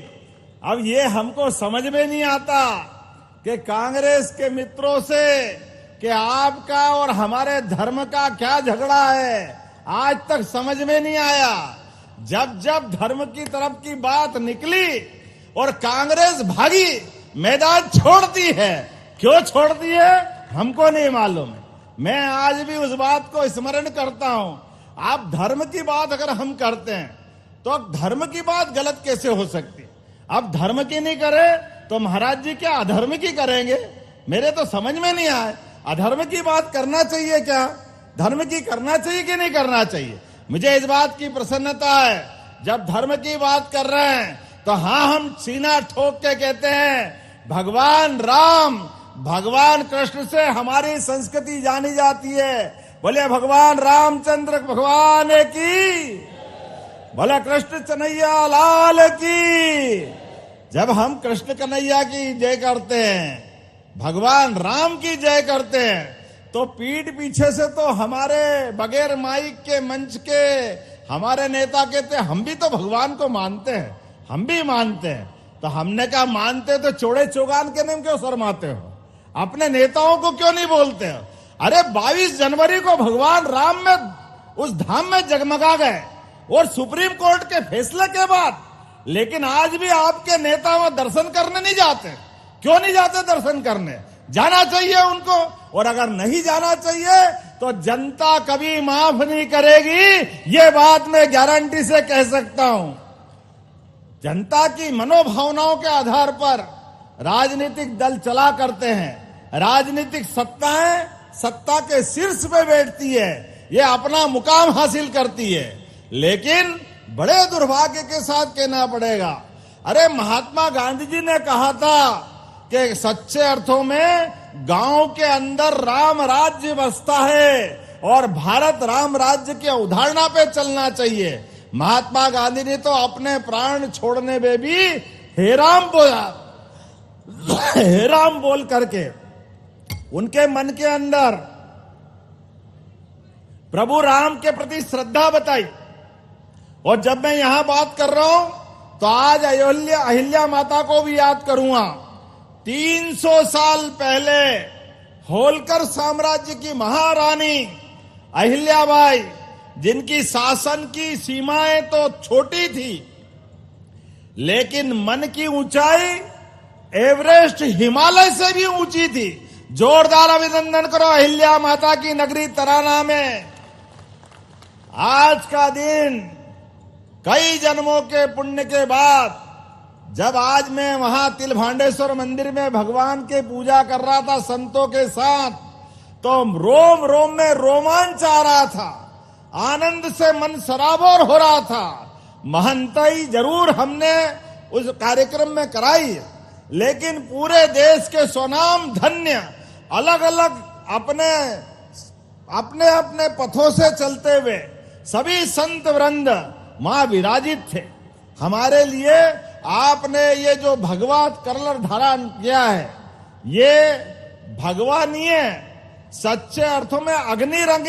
अब ये हमको समझ में नहीं आता कि कांग्रेस के मित्रों से कि आपका और हमारे धर्म का क्या झगड़ा है, आज तक समझ में नहीं आया। जब जब धर्म की तरफ की बात निकली और कांग्रेस भागी, मैदान छोड़ती है। क्यों छोड़ती है हमको नहीं मालूम है। मैं आज भी उस बात को स्मरण करता हूं। आप धर्म की बात अगर हम करते हैं तो अब धर्म की बात गलत कैसे हो सकती? अब धर्म की नहीं करे तो महाराज जी क्या अधर्म की करेंगे? मेरे तो समझ में नहीं आए। अधर्म की बात करना चाहिए क्या, धर्म की करना चाहिए कि नहीं करना चाहिए? मुझे इस बात की प्रसन्नता है, जब धर्म की बात कर रहे हैं तो हाँ, हम सीना ठोक के कहते हैं भगवान राम, भगवान कृष्ण से हमारी संस्कृति जानी जाती है। बोले भगवान रामचंद्र भगवान की, बोले कृष्ण कन्हैया लाल की। जब हम कृष्ण कन्हैया की जय करते हैं, भगवान राम की जय करते हैं, तो पीठ पीछे से तो हमारे बगैर माइक के मंच के हमारे नेता कहते हम भी तो भगवान को मानते हैं, हम भी मानते हैं। तो हमने कहा मानते तो चौड़े चौगान के नाम क्यों शर्माते हो? अपने नेताओं को क्यों नहीं बोलते हो? अरे 22 जनवरी को भगवान राम में उस धाम में जगमगा गए और सुप्रीम कोर्ट के फैसले के बाद, लेकिन आज भी आपके नेता वहां दर्शन करने नहीं जाते। क्यों नहीं जाते दर्शन करने? जाना चाहिए उनको, और अगर नहीं जाना चाहिए तो जनता कभी माफ नहीं करेगी, ये बात मैं गारंटी से कह सकता हूं। जनता की मनोभावनाओं के आधार पर राजनीतिक दल चला करते हैं। राजनीतिक सत्ताएं सत्ता के शीर्ष पे बैठती है, ये अपना मुकाम हासिल करती है, लेकिन बड़े दुर्भाग्य के साथ कहना पड़ेगा, अरे महात्मा गांधी जी ने कहा था कि सच्चे अर्थों में गांव के अंदर राम राज्य बसता है और भारत राम राज्य की अवधारणा पे चलना चाहिए। महात्मा गांधी ने तो अपने प्राण छोड़ने में भी हे राम बोल करके उनके मन के अंदर प्रभु राम के प्रति श्रद्धा बताई। और जब मैं यहां बात कर रहा हूं तो आज अहिल्या माता को भी याद करूंगा। 300 साल पहले होलकर साम्राज्य की महारानी अहिल्याबाई, जिनकी शासन की सीमाएं तो छोटी थी लेकिन मन की ऊंचाई एवरेस्ट हिमालय से भी ऊंची थी। जोरदार अभिनंदन करो अहिल्या माता की नगरी तराना में। आज का दिन कई जन्मों के पुण्य के बाद जब आज मैं वहां तिलभांडेश्वर मंदिर में भगवान के पूजा कर रहा था संतों के साथ, तो रोम रोम में रोमांच आ रहा था, आनंद से मन सराबोर हो रहा था। महंताई जरूर हमने उस कार्यक्रम में कराई, लेकिन पूरे देश के स्वनाम धन्य अलग अलग अपने अपने अपने पथों से चलते हुए सभी संत वृंद मां विराजित थे। हमारे लिए आपने ये जो भगवत कलर धारण किया है, ये भगवा नहीं है, सच्चे अर्थों में अग्नि रंग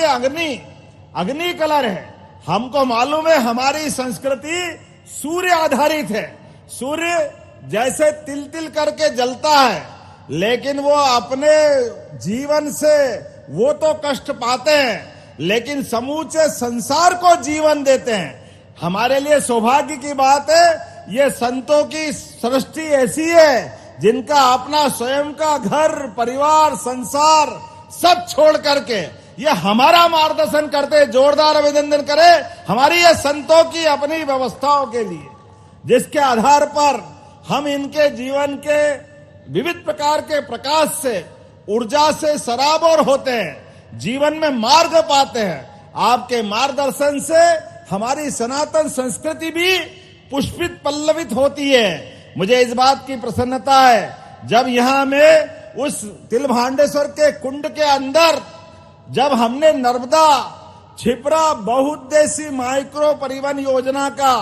अग्नि कलर है। हमको मालूम है हमारी संस्कृति सूर्य आधारित है। सूर्य जैसे तिल तिल करके जलता है, लेकिन वो अपने जीवन से वो तो कष्ट पाते हैं, लेकिन समूचे संसार को जीवन देते हैं। हमारे लिए सौभाग्य की बात है, ये संतों की सृष्टि ऐसी है जिनका अपना स्वयं का घर परिवार संसार सब छोड़ करके ये हमारा मार्गदर्शन करते। जोरदार अभिनंदन करें हमारी ये संतों की अपनी व्यवस्थाओं के लिए, जिसके आधार पर हम इनके जीवन के विविध प्रकार के प्रकाश से ऊर्जा से सराबोर होते हैं, जीवन में मार्ग पाते हैं। आपके मार्गदर्शन से हमारी सनातन संस्कृति भी पुष्पित पल्लवित होती है। मुझे इस बात की प्रसन्नता है जब यहां में उस तिलभांडेश्वर के कुंड के अंदर जब हमने नर्मदा छिपरा बहुउद्देशीय माइक्रो परिवहन योजना का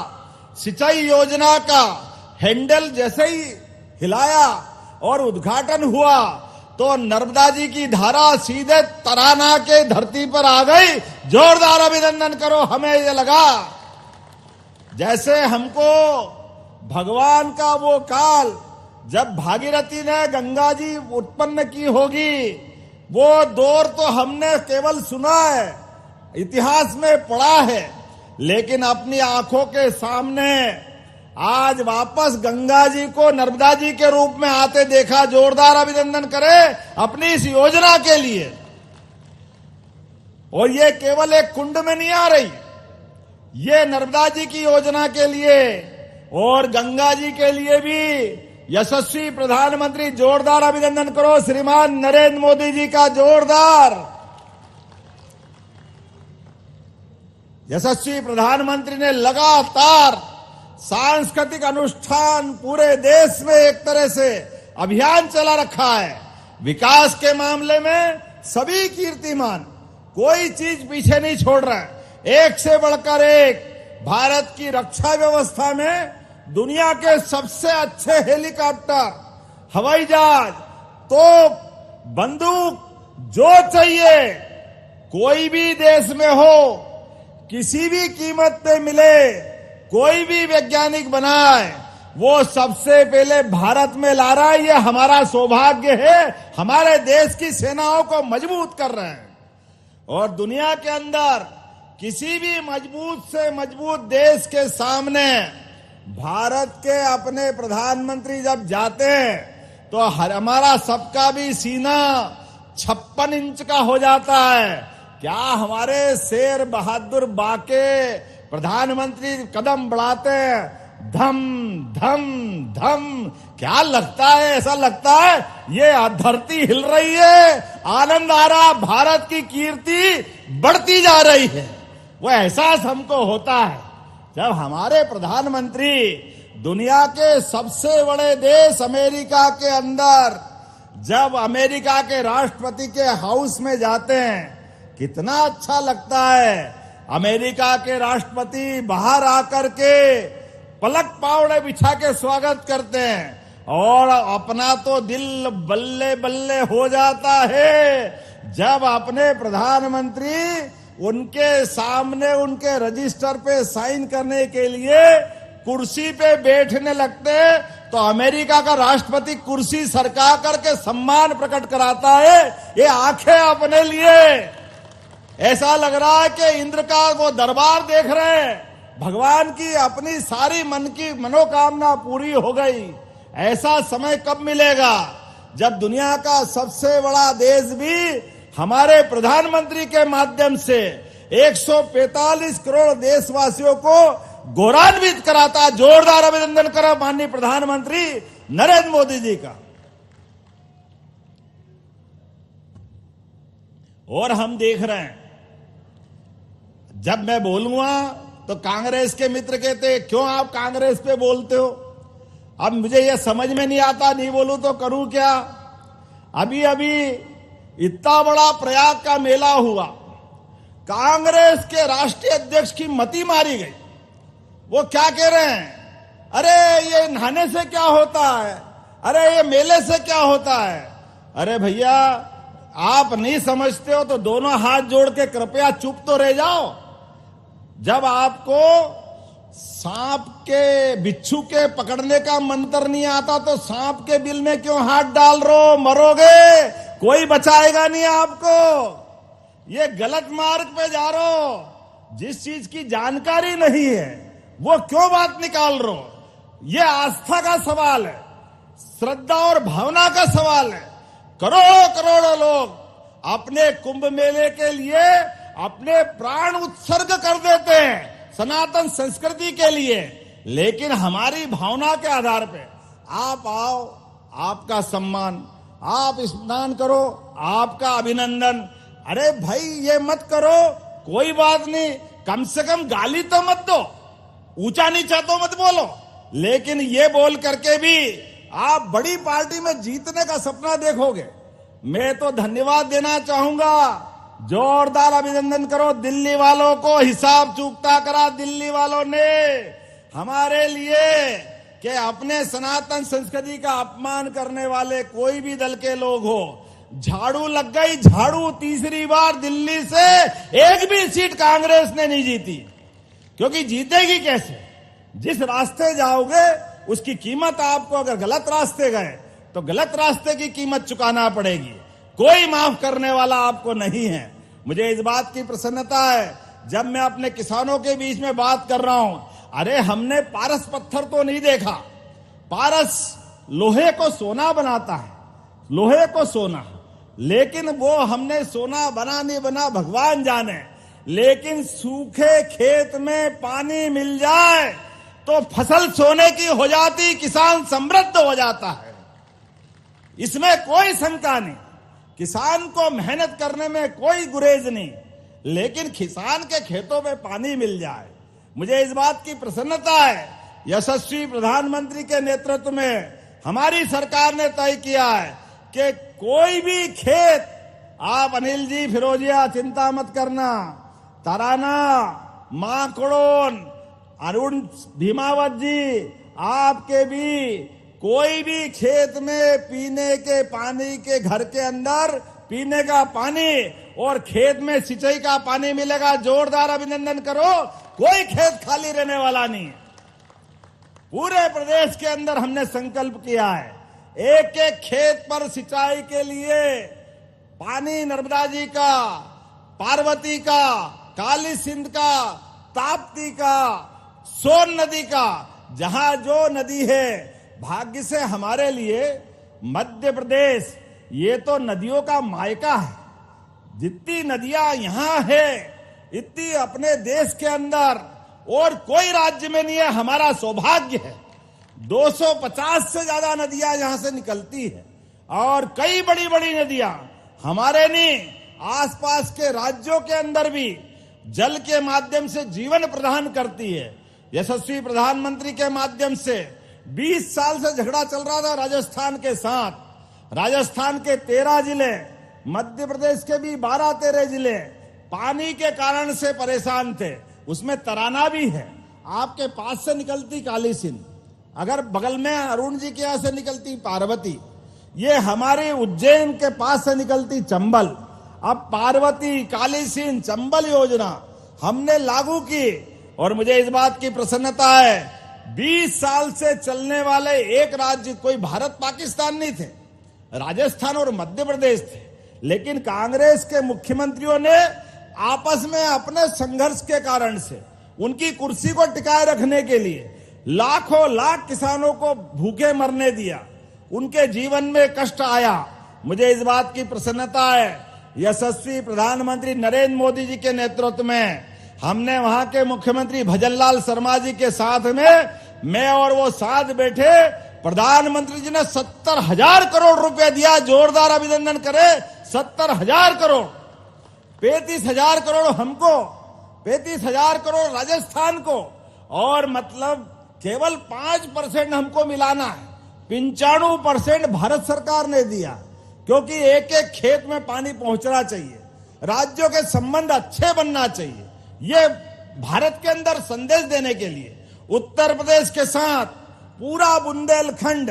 सिंचाई योजना का हैंडल जैसे ही हिलाया और उद्घाटन हुआ तो नर्मदा जी की धारा सीधे तराना के धरती पर आ गई। जोरदार अभिनंदन करो। हमें ये लगा जैसे हमको भगवान का वो काल जब भागीरथी ने गंगा जी उत्पन्न की होगी, वो दौर तो हमने केवल सुना है, इतिहास में पढ़ा है, लेकिन अपनी आंखों के सामने आज वापस गंगा जी को नर्मदा जी के रूप में आते देखा। जोरदार अभिनंदन करें अपनी इस योजना के लिए। और ये केवल एक कुंड में नहीं आ रही, ये नर्मदा जी की योजना के लिए और गंगा जी के लिए भी यशस्वी प्रधानमंत्री, जोरदार अभिनंदन करो श्रीमान नरेंद्र मोदी जी का। जोरदार यशस्वी प्रधानमंत्री ने लगातार सांस्कृतिक अनुष्ठान पूरे देश में एक तरह से अभियान चला रखा है। विकास के मामले में सभी कीर्तिमान, कोई चीज पीछे नहीं छोड़ रहा है। एक से बढ़कर एक भारत की रक्षा व्यवस्था में दुनिया के सबसे अच्छे हेलीकॉप्टर, हवाई जहाज, तोप, बंदूक जो चाहिए कोई भी देश में हो, किसी भी कीमत पे मिले, कोई भी वैज्ञानिक बनाए, वो सबसे पहले भारत में ला रहा है। ये हमारा सौभाग्य है। हमारे देश की सेनाओं को मजबूत कर रहे हैं और दुनिया के अंदर किसी भी मजबूत से मजबूत देश के सामने भारत के अपने प्रधानमंत्री जब जाते हैं तो हमारा सबका भी सीना 56 इंच का हो जाता है। क्या हमारे शेर बहादुर बाके प्रधानमंत्री कदम बढ़ाते हैं, धम धम धम, क्या लगता है? ऐसा लगता है ये धरती हिल रही है, आनंद आ रहा, भारत की कीर्ति बढ़ती जा रही है। वो एहसास हमको होता है जब हमारे प्रधानमंत्री दुनिया के सबसे बड़े देश अमेरिका के अंदर, जब अमेरिका के राष्ट्रपति के हाउस में जाते हैं, कितना अच्छा लगता है। अमेरिका के राष्ट्रपति बाहर आकर के पलक पावड़े बिछा के स्वागत करते हैं और अपना तो दिल बल्ले बल्ले हो जाता है जब अपने प्रधानमंत्री उनके सामने उनके रजिस्टर पे साइन करने के लिए कुर्सी पे बैठने लगते, तो अमेरिका का राष्ट्रपति कुर्सी सरका करके सम्मान प्रकट कराता है। ये आंखें अपने लिए, ऐसा लग रहा है कि इंद्र का वो दरबार देख रहे हैं, भगवान की अपनी सारी मन की मनोकामना पूरी हो गई। ऐसा समय कब मिलेगा जब दुनिया का सबसे बड़ा देश भी हमारे प्रधानमंत्री के माध्यम से 145 करोड़ देशवासियों को गौरवान्वित कराता। जोरदार अभिनंदन करो माननीय प्रधानमंत्री नरेंद्र मोदी जी का। और हम देख रहे हैं, जब मैं बोलूंगा तो कांग्रेस के मित्र कहते क्यों आप कांग्रेस पे बोलते हो। अब मुझे यह समझ में नहीं आता, नहीं बोलूं तो करूं क्या। अभी अभी इतना बड़ा प्रयाग का मेला हुआ, कांग्रेस के राष्ट्रीय अध्यक्ष की मति मारी गई। वो क्या कह रहे हैं, अरे ये नहाने से क्या होता है, अरे ये मेले से क्या होता है। अरे भैया आप नहीं समझते हो तो दोनों हाथ जोड़ के कृपया चुप तो रह जाओ। जब आपको सांप के बिच्छू के पकड़ने का मंत्र नहीं आता तो सांप के बिल में क्यों हाथ डाल रहे, मरोगे, कोई बचाएगा नहीं आपको। ये गलत मार्ग पे जा रहे हो, जिस चीज की जानकारी नहीं है वो क्यों बात निकाल रहे हो। ये आस्था का सवाल है, श्रद्धा और भावना का सवाल है। करोड़ों करोड़ों लोग अपने कुंभ मेले के लिए अपने प्राण उत्सर्ग कर देते हैं सनातन संस्कृति के लिए, लेकिन हमारी भावना के आधार पे आप आओ, आपका सम्मान, आप स्नान करो, आपका अभिनंदन। अरे भाई ये मत करो, कोई बात नहीं, कम से कम गाली तो मत दो, ऊंचा नीचा तो मत बोलो, लेकिन ये बोल करके भी आप बड़ी पार्टी में जीतने का सपना देखोगे। मैं तो धन्यवाद देना चाहूंगा, जोरदार अभिनंदन करो दिल्ली वालों को, हिसाब चूकता करा दिल्ली वालों ने हमारे लिए कि अपने सनातन संस्कृति का अपमान करने वाले कोई भी दल के लोग हो, झाड़ू लग गई, झाड़ू तीसरी बार दिल्ली से एक भी सीट कांग्रेस ने नहीं जीती, क्योंकि जीतेगी कैसे। जिस रास्ते जाओगे उसकी कीमत आपको, अगर गलत रास्ते गए तो गलत रास्ते की कीमत चुकाना पड़ेगी, कोई माफ करने वाला आपको नहीं है। मुझे इस बात की प्रसन्नता है जब मैं अपने किसानों के बीच में बात कर रहा हूं, अरे हमने पारस पत्थर तो नहीं देखा, पारस लोहे को सोना बनाता है, लोहे को सोना, लेकिन वो हमने सोना बना नहीं बना भगवान जाने, लेकिन सूखे खेत में पानी मिल जाए तो फसल सोने की हो जाती, किसान समृद्ध हो जाता है। इसमें कोई शंका नहीं, किसान को मेहनत करने में कोई गुरेज नहीं, लेकिन किसान के खेतों में पानी मिल जाए। मुझे इस बात की प्रसन्नता है, यशस्वी प्रधानमंत्री के नेतृत्व में हमारी सरकार ने तय किया है कि कोई भी खेत, आप अनिल जी फिरोजिया चिंता मत करना, तराना, माकड़ोन, अरुण भीमावत जी, आपके भी कोई भी खेत में पीने के पानी के घर के अंदर पीने का पानी और खेत में सिंचाई का पानी मिलेगा। जोरदार अभिनंदन करो, कोई खेत खाली रहने वाला नहीं। पूरे प्रदेश के अंदर हमने संकल्प किया है, एक एक खेत पर सिंचाई के लिए पानी नर्मदा जी का, पार्वती का, काली सिंध का, ताप्ती का, सोन नदी का, जहां जो नदी है, भाग्य से हमारे लिए मध्य प्रदेश ये तो नदियों का मायका है। जितनी नदियां यहां है इतनी अपने देश के अंदर और कोई राज्य में नहीं है। हमारा सौभाग्य है। 250 से ज्यादा नदियां यहां से निकलती है और कई बड़ी बड़ी नदियां हमारे नहीं, आसपास के राज्यों के अंदर भी जल के माध्यम से जीवन प्रदान करती है। यशस्वी प्रधानमंत्री के माध्यम से 20 साल से झगड़ा चल रहा था राजस्थान के साथ। राजस्थान के 13 जिले, मध्य प्रदेश के भी 12-13 जिले पानी के कारण से परेशान थे। उसमें तराना भी है। आपके पास से निकलती काली सिंध, अगर बगल में अरुण जी के यहां से निकलती पार्वती, ये हमारे उज्जैन के पास से निकलती चंबल। अब पार्वती, काली सिंध, चंबल योजना हमने लागू की और मुझे इस बात की प्रसन्नता है 20 साल से चलने वाले एक राज्य, कोई भारत पाकिस्तान नहीं थे, राजस्थान और मध्य प्रदेश थे। लेकिन कांग्रेस के मुख्यमंत्रियों ने आपस में अपने संघर्ष के कारण से उनकी कुर्सी को टिकाए रखने के लिए लाखों लाख किसानों को भूखे मरने दिया। उनके जीवन में कष्ट आया। मुझे इस बात की प्रसन्नता है यशस्वी प्रधानमंत्री नरेंद्र मोदी जी के नेतृत्व में हमने वहां के मुख्यमंत्री भजनलाल शर्मा जी के साथ में मैं और वो साथ बैठे, प्रधानमंत्री जी ने 70,000 करोड़ रुपए दिया। जोरदार अभिनंदन करें। 70,000 करोड़, 35,000 करोड़ हमको, 35,000 करोड़ राजस्थान को, और मतलब केवल 5% हमको मिलाना है। 95% भारत सरकार ने दिया, क्योंकि एक एक खेत में पानी पहुंचना चाहिए, राज्यों के संबंध अच्छे बनना चाहिए। ये भारत के अंदर संदेश देने के लिए उत्तर प्रदेश के साथ पूरा बुंदेलखंड,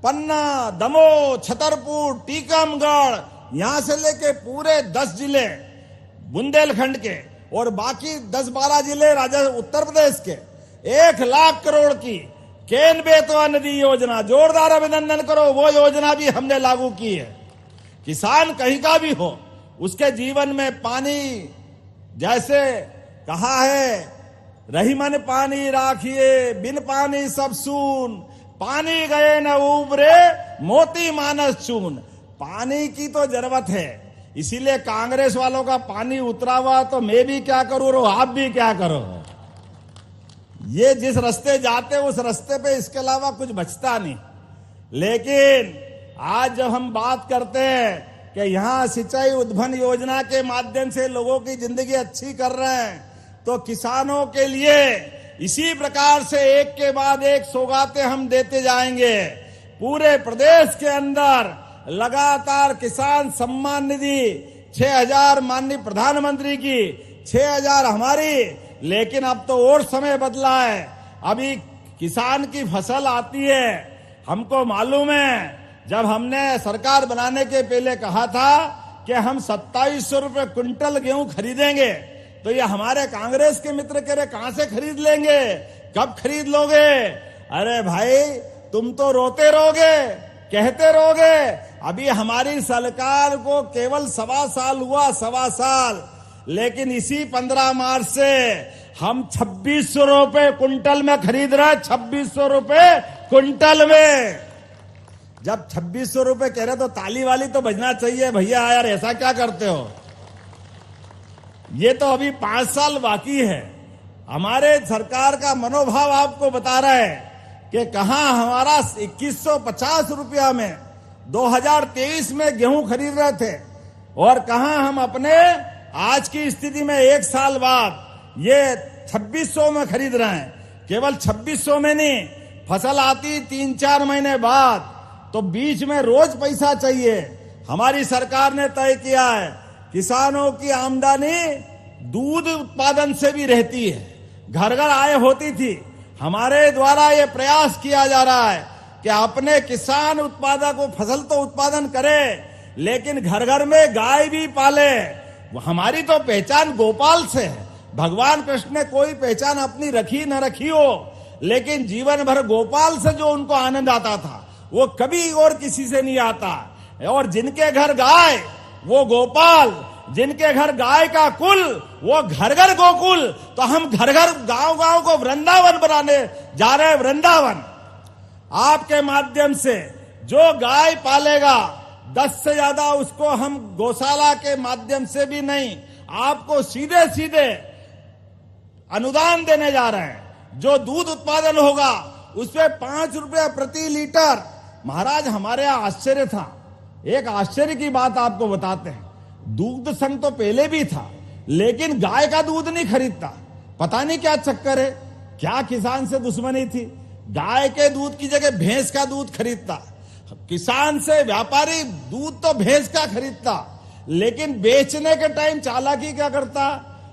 पन्ना, दमोह, छतरपुर, टीकमगढ़, यहां से लेके पूरे 10 जिले बुंदेलखंड के और बाकी 10-12 जिले उत्तर प्रदेश के 1 लाख करोड़ की केन बेतवा नदी योजना, जोरदार अभिनंदन करो। वो योजना भी हमने लागू की है। किसान कहीं का भी हो, उसके जीवन में पानी, जैसे कहा है, रही मन पानी राखिए, बिन पानी सब सून, पानी गए न उबरे, मोती मानस चून। पानी की तो जरूरत है, इसीलिए कांग्रेस वालों का पानी उतरा हुआ तो मैं भी क्या करूं और आप भी क्या करो। ये जिस रास्ते जाते उस रास्ते पे इसके अलावा कुछ बचता नहीं। लेकिन आज जब हम बात करते हैं कि यहां सिंचाई उद्वहन योजना के माध्यम से लोगों की जिंदगी अच्छी कर रहे हैं, तो किसानों के लिए इसी प्रकार से एक के बाद एक सौगातें हम देते जाएंगे। पूरे प्रदेश के अंदर लगातार किसान सम्मान निधि 6,000 माननीय प्रधानमंत्री की, 6,000 हमारी। लेकिन अब तो और समय बदला है। अभी किसान की फसल आती है, हमको मालूम है, जब हमने सरकार बनाने के पहले कहा था कि हम 2700 रुपए क्विंटल गेहूं खरीदेंगे, तो ये हमारे कांग्रेस के मित्र कह रहे कहां से खरीद लेंगे, कब खरीद लोगे। अरे भाई, तुम तो रोते रहोगे, कहते रहोगे। अभी हमारी सरकार को केवल 1.25 साल हुआ, 1.25 साल, लेकिन इसी 15 मार्च से हम 2600 रुपए क्विंटल में खरीद रहे हैं। 2600 रुपए क्विंटल में। जब 2600 रुपए कह रहे तो ताली वाली तो बजना चाहिए। भैया यार, ऐसा क्या करते हो। ये तो अभी 5 साल बाकी है। हमारे सरकार का मनोभाव आपको बता रहा है कि कहां हमारा 2150 रुपया में 2023 में गेहूं खरीद रहे थे, और कहां हम अपने आज की स्थिति में 1 साल बाद ये 2600 में खरीद रहे हैं। केवल 2600 में नहीं, फसल आती 3-4 महीने बाद, तो बीच में रोज पैसा चाहिए। हमारी सरकार ने तय किया है किसानों की आमदनी दूध उत्पादन से भी रहती है। घर घर आय होती थी। हमारे द्वारा ये प्रयास किया जा रहा है कि अपने किसान उत्पादक को फसल तो उत्पादन करे, लेकिन घर घर में गाय भी पाले। हमारी तो पहचान गोपाल से है। भगवान कृष्ण ने कोई पहचान अपनी रखी न रखी हो, लेकिन जीवन भर गोपाल से जो उनको आनंद आता था वो कभी और किसी से नहीं आता। और जिनके घर गाय वो गोपाल, जिनके घर गाय का कुल वो घर घर गोकुल। तो हम घर घर गांव गांव को वृंदावन बनाने जा रहे हैं। वृंदावन आपके माध्यम से जो गाय पालेगा 10 से ज्यादा उसको हम गौशाला के माध्यम से भी नहीं, आपको सीधे सीधे अनुदान देने जा रहे हैं। जो दूध उत्पादन होगा उसपे 5 रुपया प्रति लीटर। महाराज हमारे यहाँ आश्चर्य था, एक आश्चर्य की बात आपको बताते हैं। दूध संघ तो पहले भी था, लेकिन गाय का दूध नहीं खरीदता। पता नहीं क्या चक्कर है, क्या किसान से दुश्मनी थी। गाय के दूध की जगह भैंस का दूध खरीदता। किसान से व्यापारी दूध तो भैंस का खरीदता, लेकिन बेचने के टाइम चालाकी क्या करता,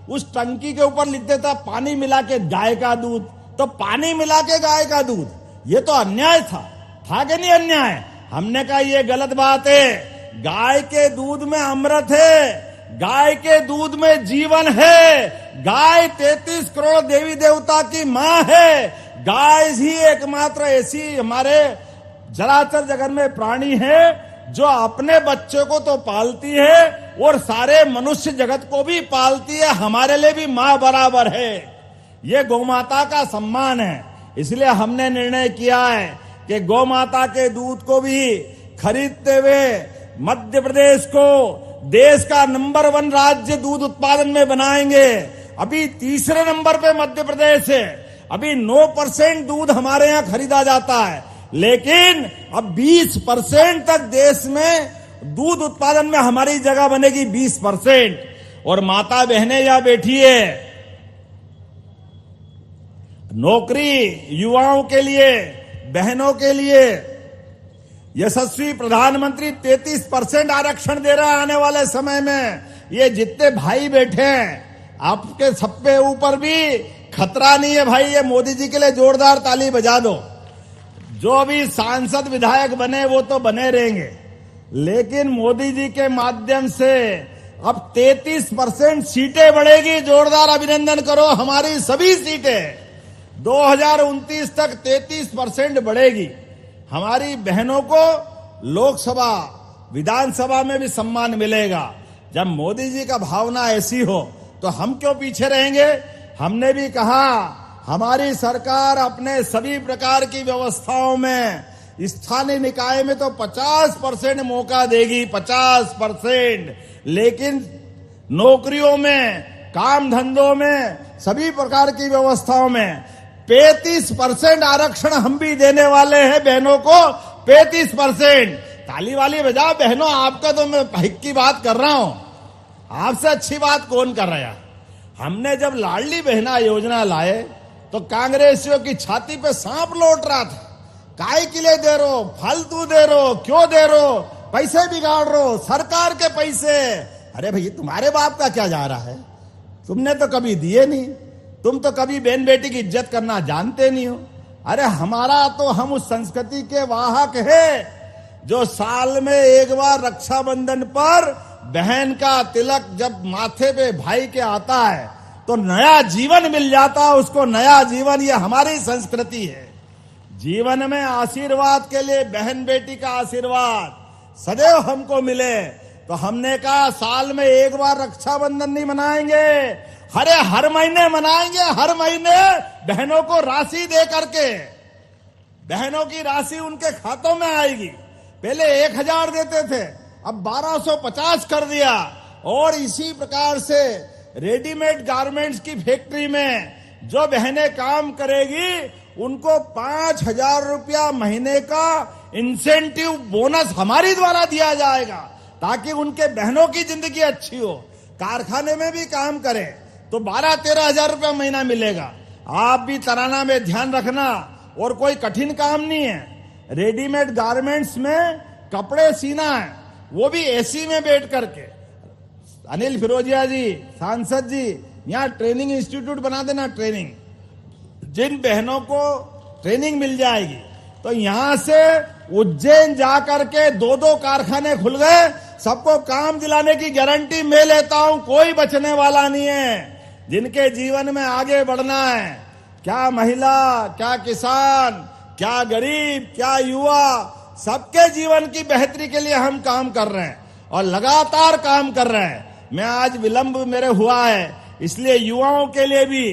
उस टंकी के ऊपर लिख देता पानी मिला के गाय का दूध। तो पानी मिला के गाय का दूध, ये तो अन्याय था कि नहीं अन्याय? हमने कहा ये गलत बात है। गाय के दूध में अमृत है, गाय के दूध में जीवन है। गाय 33 करोड़ देवी देवता की मां है। गाय ही एकमात्र ऐसी हमारे चराचर जगत में प्राणी है जो अपने बच्चे को तो पालती है और सारे मनुष्य जगत को भी पालती है। हमारे लिए भी मां बराबर है। ये गौमाता का सम्मान है। इसलिए हमने निर्णय किया है कि गौमाता के दूध को भी खरीदते हुए मध्य प्रदेश को देश का नंबर 1 राज्य दूध उत्पादन में बनाएंगे। अभी तीसरे नंबर पे मध्य प्रदेश है। अभी 9% दूध हमारे यहाँ खरीदा जाता है, लेकिन अब 20% तक देश में दूध उत्पादन में हमारी जगह बनेगी 20%। और माता बहनें यहाँ बैठी है, नौकरी युवाओं के लिए, बहनों के लिए यशस्वी प्रधानमंत्री 33% आरक्षण दे रहा है आने वाले समय में। ये जितने भाई बैठे हैं, आपके सब पे ऊपर भी खतरा नहीं है भाई। ये मोदी जी के लिए जोरदार ताली बजा दो। जो भी सांसद विधायक बने वो तो बने रहेंगे, लेकिन मोदी जी के माध्यम से अब 33% सीटें बढ़ेगी। जोरदार अभिनंदन करो। हमारी सभी सीटें 2029 तक 33% बढ़ेगी। हमारी बहनों को लोकसभा विधानसभा में भी सम्मान मिलेगा। जब मोदी जी का भावना ऐसी हो तो हम क्यों पीछे रहेंगे? हमने भी कहा हमारी सरकार अपने सभी प्रकार की व्यवस्थाओं में स्थानीय निकाय में तो 50% मौका देगी, 50%, लेकिन नौकरियों में, काम धंधों में, सभी प्रकार की व्यवस्थाओं में 35% आरक्षण हम भी देने वाले हैं बहनों को। 35%। ताली वाली बजाओ बहनों। आपका तो मैं हक की बात कर रहा हूं, आपसे अच्छी बात कौन कर रहा है? हमने जब लाडली बहना योजना लाए तो कांग्रेसियों की छाती पे सांप लौट रहा था। काय के लिए दे रहो, फालतू दे रहो, क्यों दे रहो, पैसे बिगाड़ रहो, सरकार के पैसे। अरे भैया तुम्हारे बाप का क्या जा रहा है? तुमने तो कभी दिए नहीं, तुम तो कभी बहन बेटी की इज्जत करना जानते नहीं हो। अरे हमारा तो हम उस संस्कृति के वाहक है जो साल में एक बार रक्षाबंधन पर बहन का तिलक जब माथे पे भाई के आता है तो नया जीवन मिल जाता है उसको, नया जीवन। ये हमारी संस्कृति है। जीवन में आशीर्वाद के लिए बहन बेटी का आशीर्वाद सदैव हमको मिले। तो हमने कहा साल में एक बार रक्षाबंधन नहीं मनाएंगे, अरे हर महीने मनाएंगे। हर महीने बहनों को राशि दे करके, बहनों की राशि उनके खातों में आएगी। पहले 1000 देते थे, अब 1250 कर दिया। और इसी प्रकार से रेडीमेड गारमेंट्स की फैक्ट्री में जो बहनें काम करेगी उनको 5000 रुपया महीने का इंसेंटिव बोनस हमारी द्वारा दिया जाएगा, ताकि उनके बहनों की जिंदगी अच्छी हो। कारखाने में भी काम करें तो 12-13 हजार रुपया महीना मिलेगा। आप भी तराना में ध्यान रखना। और कोई कठिन काम नहीं है। रेडीमेड गारमेंट्स में कपड़े सीना है, वो भी एसी में बैठ करके। अनिल फिरोजिया जी, सांसद जी, यहाँ ट्रेनिंग इंस्टीट्यूट बना देना। ट्रेनिंग, जिन बहनों को ट्रेनिंग मिल जाएगी तो यहां से उज्जैन जाकर के 2-2 कारखाने खुल गए। सबको काम दिलाने की गारंटी मैं लेता हूं, कोई बचने वाला नहीं है। जिनके जीवन में आगे बढ़ना है, क्या महिला, क्या किसान, क्या गरीब, क्या युवा, सबके जीवन की बेहतरी के लिए हम काम कर रहे हैं और लगातार काम कर रहे हैं। मैं आज विलंब मेरे हुआ है, इसलिए युवाओं के लिए भी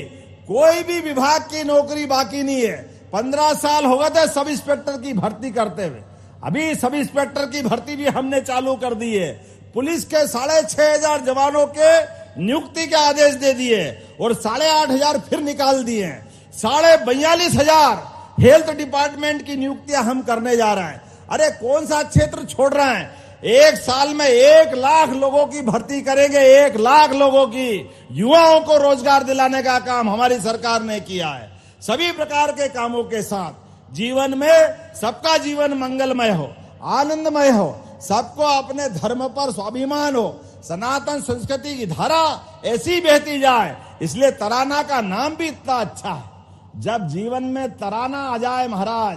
कोई भी विभाग की नौकरी बाकी नहीं है। 15 साल हो गए थे सब इंस्पेक्टर की भर्ती करते हुए। अभी सब इंस्पेक्टर की भर्ती भी हमने चालू कर दी है। पुलिस के 6,500 जवानों के नियुक्ति के आदेश दे दिए और 8,500 फिर निकाल दिए। 42,500 हेल्थ डिपार्टमेंट की नियुक्तियां हम करने जा रहे हैं। अरे कौन सा क्षेत्र छोड़ रहे हैं? एक साल में 1 लाख लोगों की भर्ती करेंगे। 1 लाख लोगों की, युवाओं को रोजगार दिलाने का काम हमारी सरकार ने किया है। सभी प्रकार के कामों के साथ जीवन में सबका जीवन मंगलमय हो, आनंदमय हो, सबको अपने धर्म पर स्वाभिमान हो, सनातन संस्कृति की धारा ऐसी बहती जाए। इसलिए तराना का नाम भी इतना अच्छा है। जब जीवन में तराना आ जाए महाराज,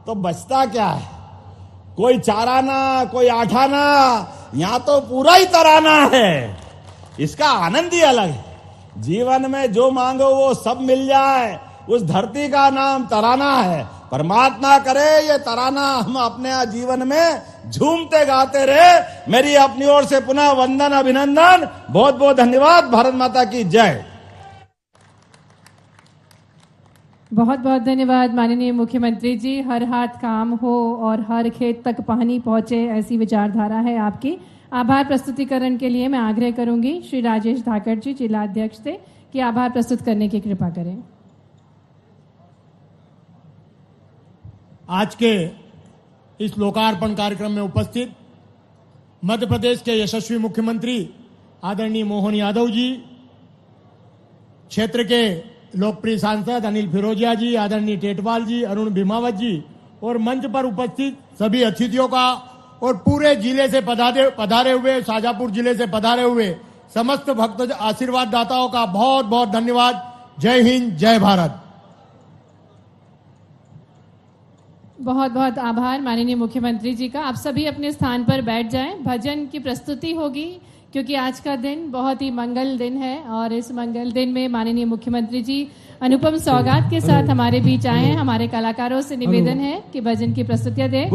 तो बचता क्या है? कोई चाराना, कोई आठाना, यहां तो पूरा ही तराना है। इसका आनंद ही अलग है। जीवन में जो मांगो वो सब मिल जाए, उस धरती का नाम तराना है। परमात्मा करे ये तराना हम अपने जीवन में झूमते गाते रहे। मेरी अपनी ओर से पुनः वंदन, अभिनंदन, बहुत बहुत धन्यवाद। भारत माता की जय। बहुत बहुत धन्यवाद माननीय मुख्यमंत्री जी। हर हाथ काम हो और हर खेत तक पानी पहुंचे, ऐसी विचारधारा है आपकी। आभार प्रस्तुतिकरण के लिए मैं आग्रह करूंगी श्री राजेश धाकड़ जी, जिला अध्यक्ष से, कि आभार प्रस्तुत करने की कृपा करें। आज के इस लोकार्पण कार्यक्रम में उपस्थित मध्य प्रदेश के यशस्वी मुख्यमंत्री आदरणीय मोहन यादव जी, क्षेत्र के लोकप्रिय सांसद अनिल फिरोजिया जी, आदरणीय टेटवाल जी, अरुण भीमावत जी और मंच पर उपस्थित सभी अतिथियों का और पूरे जिले से पधारे हुए, शाजापुर जिले से पधारे हुए समस्त भक्त आशीर्वाद दाताओं का बहुत बहुत धन्यवाद। जय हिंद, जय भारत। बहुत बहुत आभार माननीय मुख्यमंत्री जी का। आप सभी अपने स्थान पर बैठ जाएं। भजन की प्रस्तुति होगी, क्योंकि आज का दिन बहुत ही मंगल दिन है और इस मंगल दिन में माननीय मुख्यमंत्री जी अनुपम सौगात के साथ हमारे बीच आए हैं। हमारे कलाकारों से निवेदन है कि भजन की प्रस्तुतियां दें।